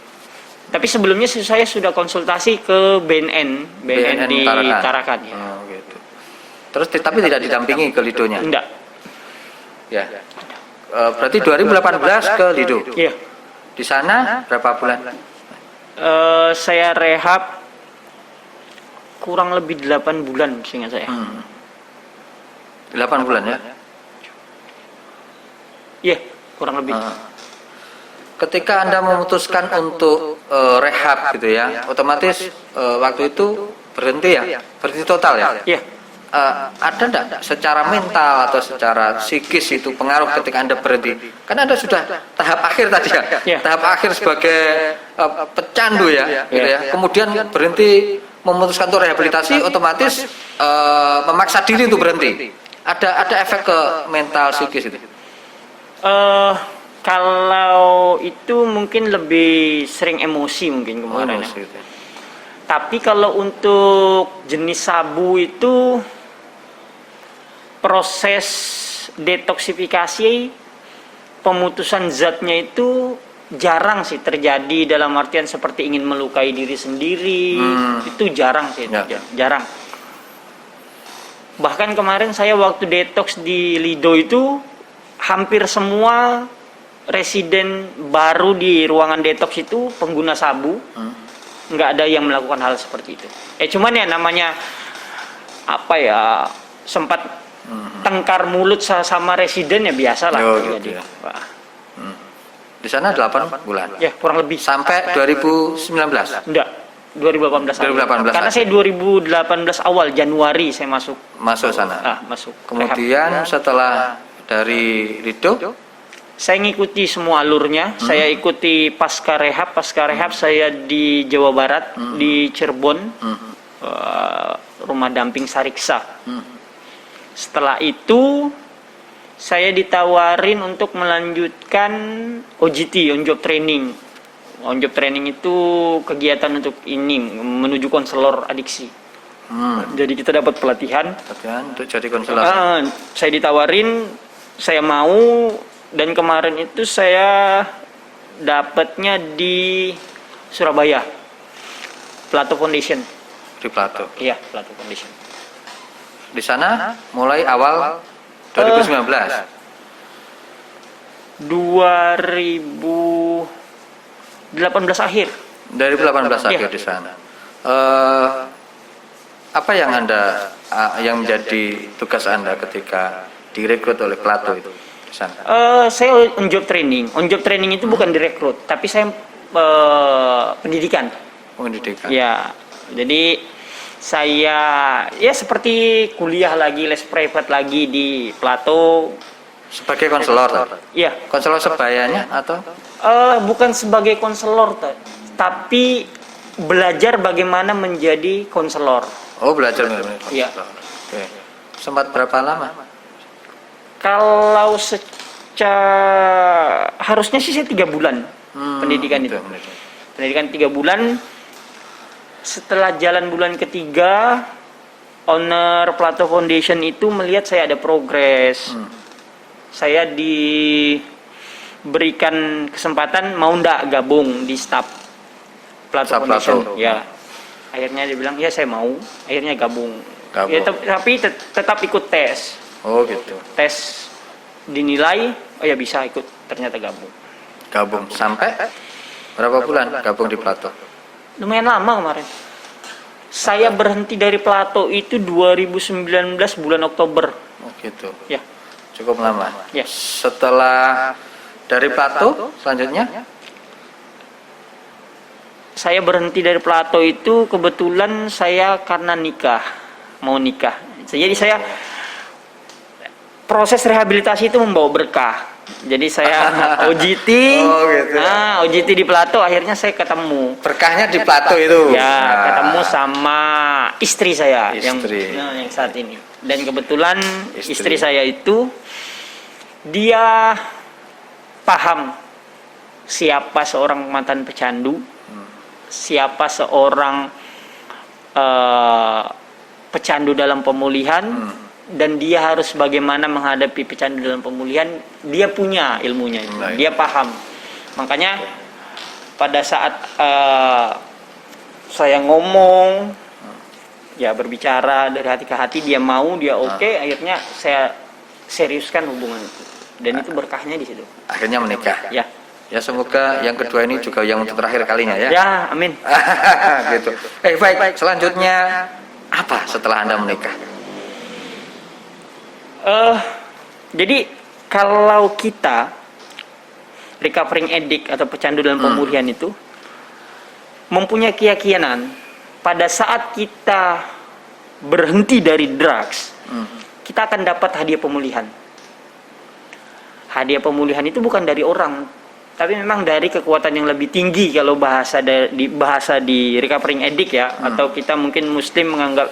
Tapi sebelumnya saya sudah konsultasi ke BNN di Tarakan ya. Oh, gitu. Terus tapi tidak didampingi ke Lidonya? Enggak. Ya. Berarti 2018 ke Lido. Iya. Di sana berapa bulan? Saya rehab kurang lebih 8 bulan seingat saya. 8 bulan ya. Iya, kurang lebih. Ketika Anda memutuskan untuk rehab gitu ya, otomatis waktu itu berhenti ya, berhenti total ya. Iya. Ada enggak secara mental atau secara psikis itu pengaruh ketika Anda berhenti? Karena Anda sudah tahap akhir tadi ya, Iya. tahap akhir sebagai pecandu ya, gitu Iya. ya. Kemudian berhenti, memutuskan untuk rehabilitasi, otomatis memaksa diri untuk berhenti. Ada efek ke mental psikis itu? Kalau itu mungkin lebih sering emosi mungkin kemarin. Emosi itu. Tapi kalau untuk jenis sabu itu proses detoksifikasi pemutusan zatnya itu jarang sih terjadi dalam artian seperti ingin melukai diri sendiri. Itu jarang sih, Ya. jarang. Bahkan kemarin saya waktu detox di Lido itu hampir semua residen baru di ruangan detox itu pengguna sabu. Nggak ada yang melakukan hal seperti itu. Cuman ya namanya apa ya, sempat tengkar mulut sama residen ya biasa lah. Oh, terjadi. gitu ya. Wah. Di sana 8 bulan. Ya kurang lebih. Sampai 2019. Enggak, 2018 awal. 2018 Karena saya 2018 awal Januari saya masuk sana. masuk Kemudian rehab. setelah dari Lido, Saya ngikuti semua alurnya. Saya ikuti pasca rehab saya di Jawa Barat, di Cirebon, rumah damping Sariksa. Setelah itu saya ditawarin untuk melanjutkan OJT, on job training. On job training itu kegiatan untuk ini menuju konselor adiksi. Jadi kita dapat pelatihan. latihan untuk jadi konselor. Saya ditawarin, saya mau, dan kemarin itu saya dapatnya di Surabaya, Plato Foundation. Di Plato. Iya, Plato Foundation. Di sana mulai awal 2019. 2018 akhir. 2018 akhir Iya. di sana. Apa yang yang menjadi tugas Anda ketika direkrut oleh Plato itu di sana? Saya on job training. On job training itu bukan direkrut, tapi saya pendidikan. Pendidikan. Ya, jadi saya ya seperti kuliah lagi, les private lagi di Plato. Sebagai konselor. Ya, Konselor sebayanya atau? bukan sebagai konselor, tapi belajar bagaimana menjadi konselor. Oh, belajar menjadi konselor. Iya. Oke. Sempat berapa lama? Kalau harusnya sih saya 3 bulan pendidikan itu. Pendidikan 3 bulan. Setelah jalan bulan ketiga, owner Plato Foundation itu melihat saya ada progres. Saya diberikan kesempatan mau ndak gabung di staff Plato Foundation. Plato. Ya, akhirnya dia bilang ya saya mau. Akhirnya gabung. Gabung. Ya, tapi tetap ikut tes. Oh, gitu. Tes dinilai, oh ya bisa ikut, ternyata gabung. Gabung sampai berapa bulan gabung di Plato? Lumayan lama kemarin. Saya berhenti dari Plato itu 2019 bulan Oktober. Oh, gitu. Ya, Cukup lama. ya. Setelah dari Plato selanjutnya Saya berhenti dari Plato itu kebetulan saya karena mau nikah. Jadi saya proses rehabilitasi itu membawa berkah. Jadi saya OJT, Oh, gitu. nah OJT di Plato, akhirnya saya ketemu. Berkahnya di Plato itu. Ya, Nah, ketemu sama istri saya Istri. yang saat ini. Dan kebetulan Istri. istri saya itu dia paham siapa seorang mantan pecandu, siapa seorang pecandu dalam pemulihan, dan dia harus bagaimana menghadapi pecandu dalam pemulihan. Dia punya ilmunya itu, Baik. dia paham. Makanya pada saat saya ngomong, ya berbicara dari hati ke hati, dia mau, dia oke, akhirnya saya seriuskan hubungan itu. Dan itu berkahnya di situ. akhirnya menikah. Ya, Ya semoga yang kedua ini juga yang untuk terakhir kalinya ya. ya, amin. Gitu. Baik. Selanjutnya apa setelah Anda menikah? Jadi kalau kita recovering addict atau pecandu dalam pemulihan itu mempunyai keyakinan pada saat kita berhenti dari drugs, kita akan dapat hadiah pemulihan. Hadiah pemulihan itu bukan dari orang, tapi memang dari kekuatan yang lebih tinggi. Kalau bahasa di recovering addict ya, atau kita mungkin Muslim menganggap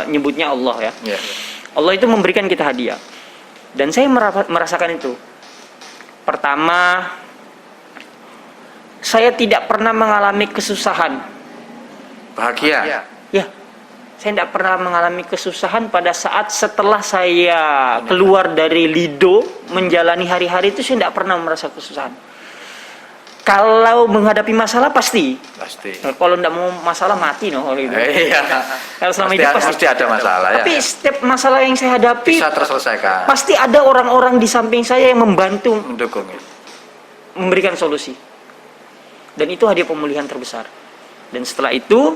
nyebutnya Allah ya. Ya. Allah itu memberikan kita hadiah. Dan saya merasakan itu. Pertama, saya tidak pernah mengalami kesusahan. Bahagia. Ya, saya tidak pernah mengalami kesusahan pada saat setelah saya keluar dari Lido, menjalani hari-hari itu saya tidak pernah merasa kesusahan. Kalau menghadapi masalah pasti. Nah, kalau tidak mau masalah mati kalau gitu. Iya. Kalau selama itu Pasti ada masalah ya. Tapi setiap masalah yang saya hadapi Bisa terselesaikan. pasti ada orang-orang di samping saya yang membantu Mendukung. memberikan solusi. Dan itu hadiah pemulihan terbesar. Dan setelah itu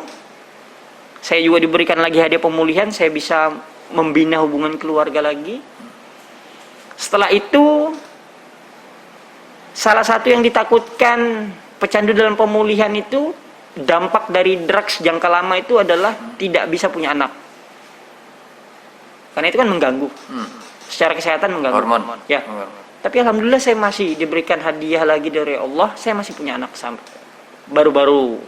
saya juga diberikan lagi hadiah pemulihan, saya bisa membina hubungan keluarga lagi. Setelah itu salah satu yang ditakutkan pecandu dalam pemulihan itu, dampak dari drugs jangka lama itu adalah tidak bisa punya anak. Karena itu kan mengganggu. Secara kesehatan mengganggu. Hormon. Ya. Tapi alhamdulillah saya masih diberikan hadiah lagi dari Allah, saya masih punya anak sampai baru-baru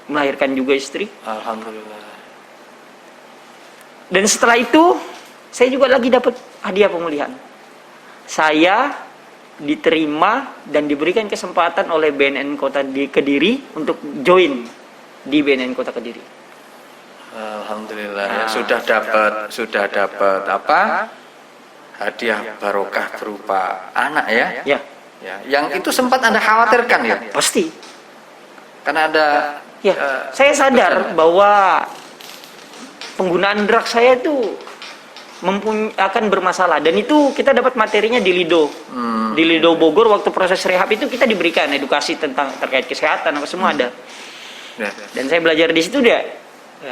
melahirkan juga istri. Alhamdulillah. Dan setelah itu saya juga lagi dapat hadiah pemulihan. Saya diterima dan diberikan kesempatan oleh BNN Kota Kediri untuk join di BNN Kota Kediri. Alhamdulillah ya, sudah dapat apa? Hadiah barokah berupa anak ya. Ya, Ya, yang itu sempat Anda khawatirkan ya. pasti. Karena ada Ya, saya sadar bahwa penggunaan drugs saya itu akan bermasalah, dan itu kita dapat materinya di Lido. Di Lido Bogor waktu proses rehab itu kita diberikan edukasi tentang terkait kesehatan apa semua ada. Ya. Dan saya belajar di situ dia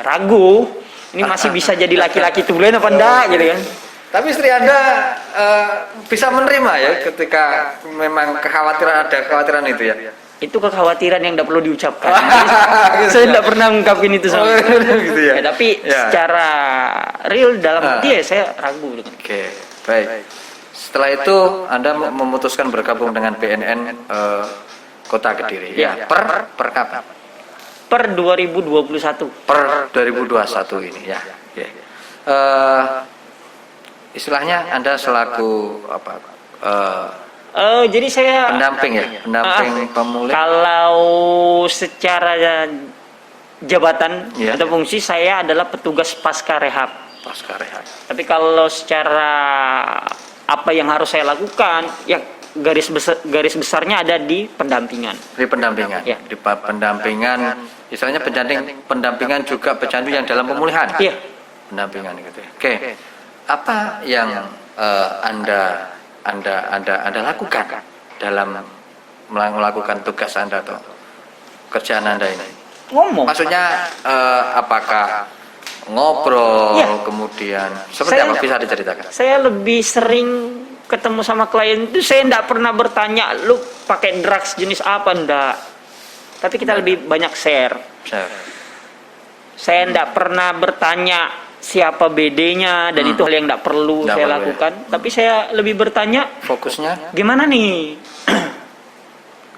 ragu, ini masih bisa jadi laki-laki tulen apa enggak gitu kan. Tapi istri Anda bisa menerima ya ketika memang ada kekhawatiran itu ya. Itu kekhawatiran yang tidak perlu diucapkan. Saya tidak pernah mengungkapkan itu sama gitu ya. tapi Ya. secara real dalam hati ya saya ragu. Oke, baik. Setelah itu Anda memutuskan bergabung dengan BNN Kota Kediri ya. Ya. Per kapan? Per 2021. Per 2021 ini ya. Oke. Istilahnya Anda selaku apa? Jadi saya Pendamping ya, pendamping pemulih. Kalau secara jabatan Ya. atau fungsi saya adalah petugas pasca rehab. Pasca rehab. Tapi kalau secara apa yang harus saya lakukan, ya garis besarnya ada di pendampingan. Di pendampingan. Ya. Di pendampingan, istilahnya pendampingan juga pecandu yang dalam pemulihan. Iya. Pendampingan gitu ya. Oke. Apa yang Anda lakukan dalam melakukan tugas Anda atau kerjaan Anda ini? Ngomong. Maksudnya apakah ngobrol Ya. kemudian seperti Saya- apa, bisa diceritakan? Saya lebih sering ketemu sama klien itu, saya tidak pernah bertanya lu pakai drugs jenis apa, enggak. Tapi kita lebih banyak share. Saya tidak pernah bertanya siapa BD-nya, dan itu hal yang tidak perlu Nggak saya perlu, lakukan. Tapi saya lebih bertanya, Fokusnya gimana nih?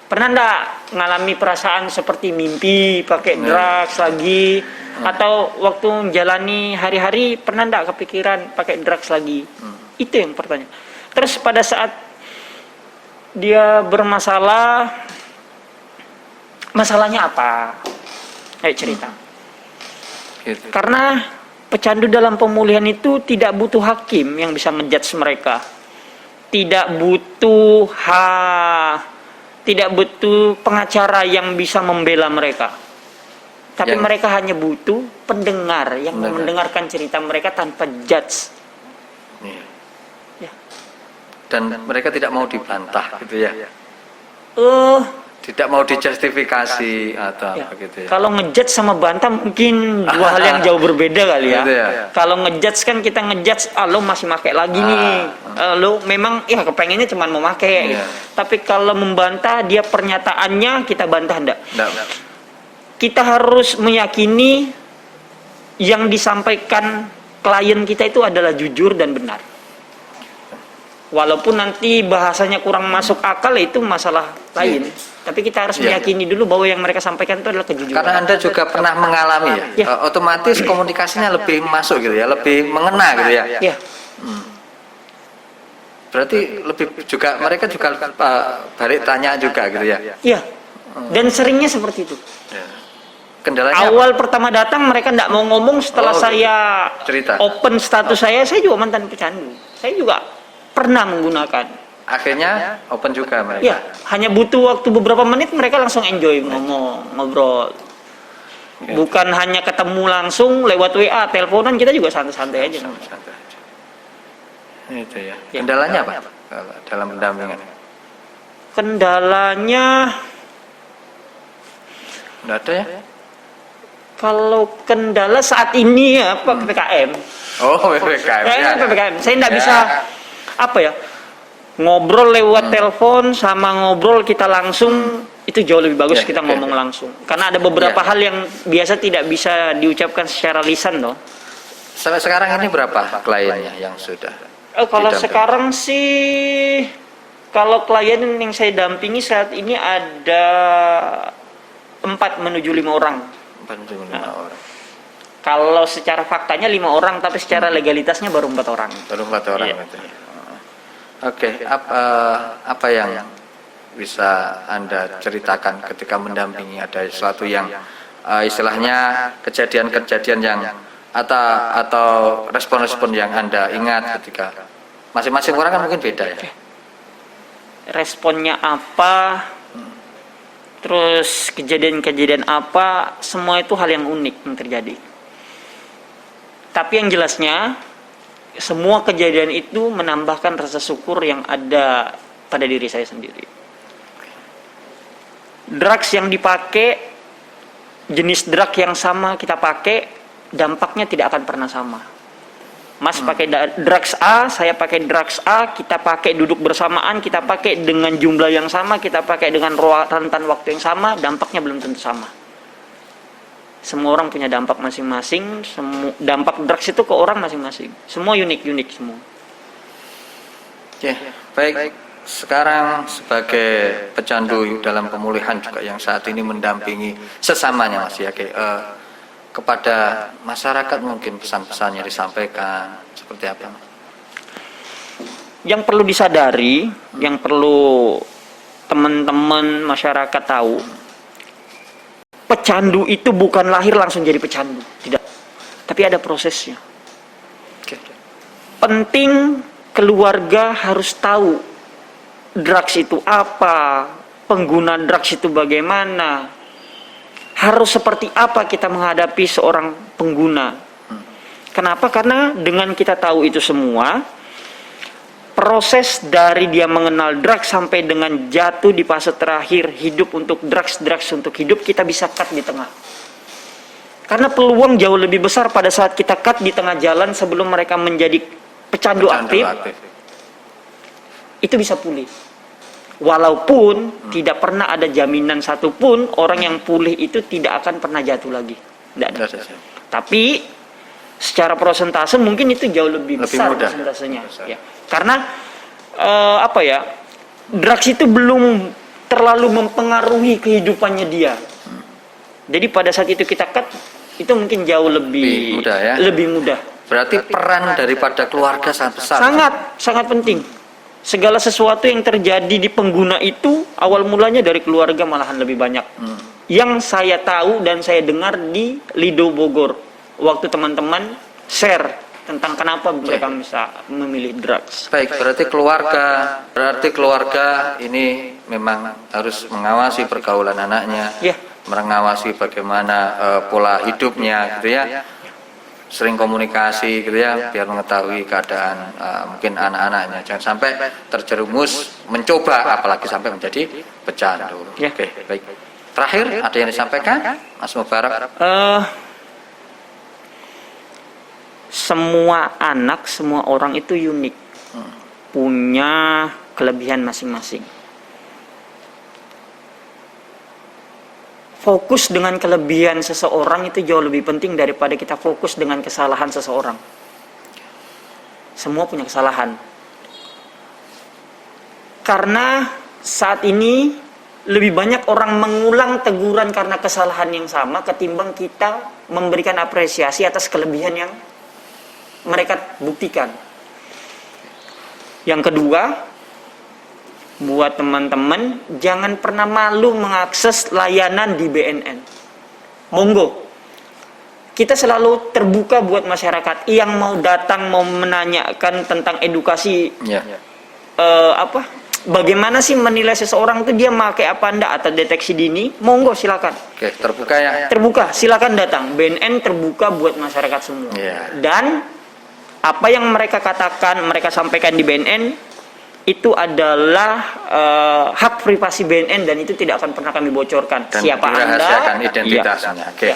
Pernah ndak ngalami perasaan seperti mimpi pakai drugs lagi, atau waktu menjalani hari-hari pernah ndak kepikiran pakai drugs lagi? Itu yang pertanyaan. Terus pada saat dia bermasalah, masalahnya apa? Ayo cerita. gitu. Karena pecandu dalam pemulihan itu tidak butuh hakim yang bisa ngejudge mereka. Tidak butuh tidak butuh pengacara yang bisa membela mereka. Tapi mereka hanya butuh pendengar yang mendengarkan cerita mereka tanpa judge. Iya. Ya. Dan mereka tidak mau dibantah gitu ya. Tidak mau dijustifikasi atau Ya. apa gitu ya. Kalau ngejudge sama bantah mungkin dua hal yang jauh berbeda kali ya. Gitu ya. Kalau ngejudge kan kita ngejudge, lo masih pakai lagi nih. Lo memang ya kepengennya cuma mau pakai. Iya. Tapi kalau membantah dia pernyataannya kita bantah enggak. Nggak. Kita harus meyakini yang disampaikan klien kita itu adalah jujur dan benar. Walaupun nanti bahasanya kurang masuk akal, itu masalah lain. Tapi kita harus meyakini dulu bahwa yang mereka sampaikan itu adalah kejujuran. Karena Anda juga pernah mengalami ya, otomatis komunikasinya lebih masuk gitu ya, lebih mengena gitu ya. Ya. Berarti lebih juga mereka juga balik tanya juga gitu ya. Iya. Dan seringnya seperti itu. Kendalanya Awal pertama datang mereka tidak mau ngomong, setelah saya cerita. open status saya juga mantan pecandu. Saya juga pernah menggunakan. Akhirnya open juga mereka. Ya, hanya butuh waktu beberapa menit mereka langsung enjoy ngomong, ngobrol. Bukan hanya ketemu langsung lewat WA, teleponan, kita juga santai-santai aja. Santai aja. Itu ya. Kendalanya apa? Kalau dalam pendampingan? Kendalanya Nggak ada ya? kalau kendala saat ini ya PPKM. Oh, PPKM. Kayaknya Ya. PPKM. Saya tidak bisa apa ya? Ngobrol lewat telepon sama ngobrol kita langsung itu jauh lebih bagus kita ngomong langsung. Karena ada beberapa hal yang biasa tidak bisa diucapkan secara lisan loh. Sampai sekarang ini berapa kliennya yang sudah? Kalau didampingi? sekarang sih, kalau klien yang saya dampingi saat ini ada 4 menuju 5 orang. 45 orang. Kalau secara faktanya 5 orang, tapi secara legalitasnya baru 4 orang. Baru 4 orang. Iya. Gitu. Oke, apa yang bisa Anda ceritakan ketika mendampingi, ada sesuatu yang istilahnya kejadian-kejadian yang atau respon-respon yang Anda ingat ketika masing-masing orang kan mungkin beda ya. Responnya apa, terus kejadian-kejadian apa, semua itu hal yang unik yang terjadi. Tapi yang jelasnya, semua kejadian itu menambahkan rasa syukur yang ada pada diri saya sendiri. Drugs yang dipakai, jenis drug yang sama kita pakai, dampaknya tidak akan pernah sama. Mas pakai drugs A, saya pakai drugs A, kita pakai duduk bersamaan, kita pakai dengan jumlah yang sama, kita pakai dengan rentan waktu yang sama, dampaknya belum tentu sama. Semua orang punya dampak masing-masing, dampak drugs itu ke orang masing-masing. Semua unik-unik semua. Oke, baik. Sekarang sebagai pecandu dalam pemulihan juga yang saat ini mendampingi sesamanya Mas ya, kepada masyarakat mungkin pesan-pesannya disampaikan seperti apa? Yang perlu disadari, yang perlu teman-teman masyarakat tahu, pecandu itu bukan lahir langsung jadi pecandu, tidak. Tapi ada prosesnya. Penting keluarga harus tahu drugs itu apa, pengguna drugs itu bagaimana, harus seperti apa kita menghadapi seorang pengguna. Kenapa? Karena dengan kita tahu itu semua, proses dari dia mengenal drugs sampai dengan jatuh di fase terakhir hidup untuk drugs untuk hidup, kita bisa cut di tengah. Karena peluang jauh lebih besar pada saat kita cut di tengah jalan sebelum mereka menjadi pecandu aktif, itu bisa pulih. Walaupun tidak pernah ada jaminan satupun orang yang pulih itu tidak akan pernah jatuh lagi. Tidak ada. Tapi secara persentase mungkin itu jauh lebih besar mudah. persentasenya. Besar. Ya. Karena apa ya, drugs itu belum terlalu mempengaruhi kehidupannya dia. Jadi pada saat itu kita cut, itu mungkin jauh lebih mudah ya. lebih mudah. Berarti peran daripada keluarga sangat besar. Sangat penting. Segala sesuatu yang terjadi di pengguna itu awal mulanya dari keluarga malahan lebih banyak. Yang saya tahu dan saya dengar di Lido Bogor waktu teman-teman share tentang kenapa mereka bisa memilih drugs. Baik, berarti keluarga ini memang harus mengawasi pergaulan anaknya, Ya. mengawasi bagaimana pola hidupnya gitu ya. Sering komunikasi gitu ya, biar mengetahui keadaan mungkin anak-anaknya, jangan sampai terjerumus mencoba, apalagi sampai menjadi pecandu. Ya. Oke, baik. Terakhir ada yang disampaikan, Mas Mubarak? Semua anak, semua orang itu unik, punya kelebihan masing-masing. Fokus dengan kelebihan seseorang itu jauh lebih penting daripada kita fokus dengan kesalahan seseorang. Semua punya kesalahan. Karena saat ini lebih banyak orang mengulang teguran karena kesalahan yang sama ketimbang kita memberikan apresiasi atas kelebihan yang mereka buktikan. Yang kedua, buat teman-teman jangan pernah malu mengakses layanan di BNN. Monggo. Kita selalu terbuka buat masyarakat yang mau datang mau menanyakan tentang edukasi Ya. bagaimana sih menilai seseorang itu dia pakai apa enggak atau deteksi dini, monggo silakan. Oke, terbuka ya. Terbuka, silakan datang. BNN terbuka buat masyarakat semua. Ya. Dan apa yang mereka katakan, mereka sampaikan di BNN itu adalah hak privasi BNN dan itu tidak akan pernah kami bocorkan. Dan Siapa dirahasiakan Anda? identitasnya. Iya. Oke. Ya.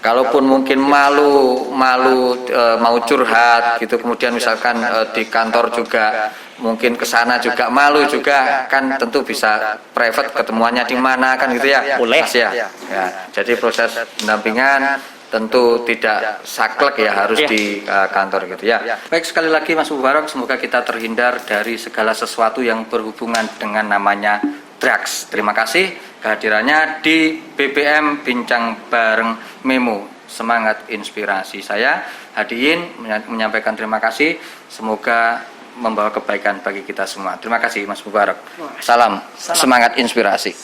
Kalaupun mungkin malu mau curhat gitu, kemudian misalkan di kantor juga mungkin ke sana juga malu juga, kan tentu bisa private ketemuannya di mana kan gitu ya. Boleh. Mas ya. Ya. Jadi proses pendampingan tentu tidak saklek ya, harus Ya. di kantor gitu ya. Baik, sekali lagi Mas Mubarak, semoga kita terhindar dari segala sesuatu yang berhubungan dengan namanya drugs. Terima kasih kehadirannya di BBM Bincang Bareng Memo. Semangat inspirasi. Saya Hadiin menyampaikan terima kasih. Semoga membawa kebaikan bagi kita semua. Terima kasih Mas Mubarak. Salam semangat inspirasi.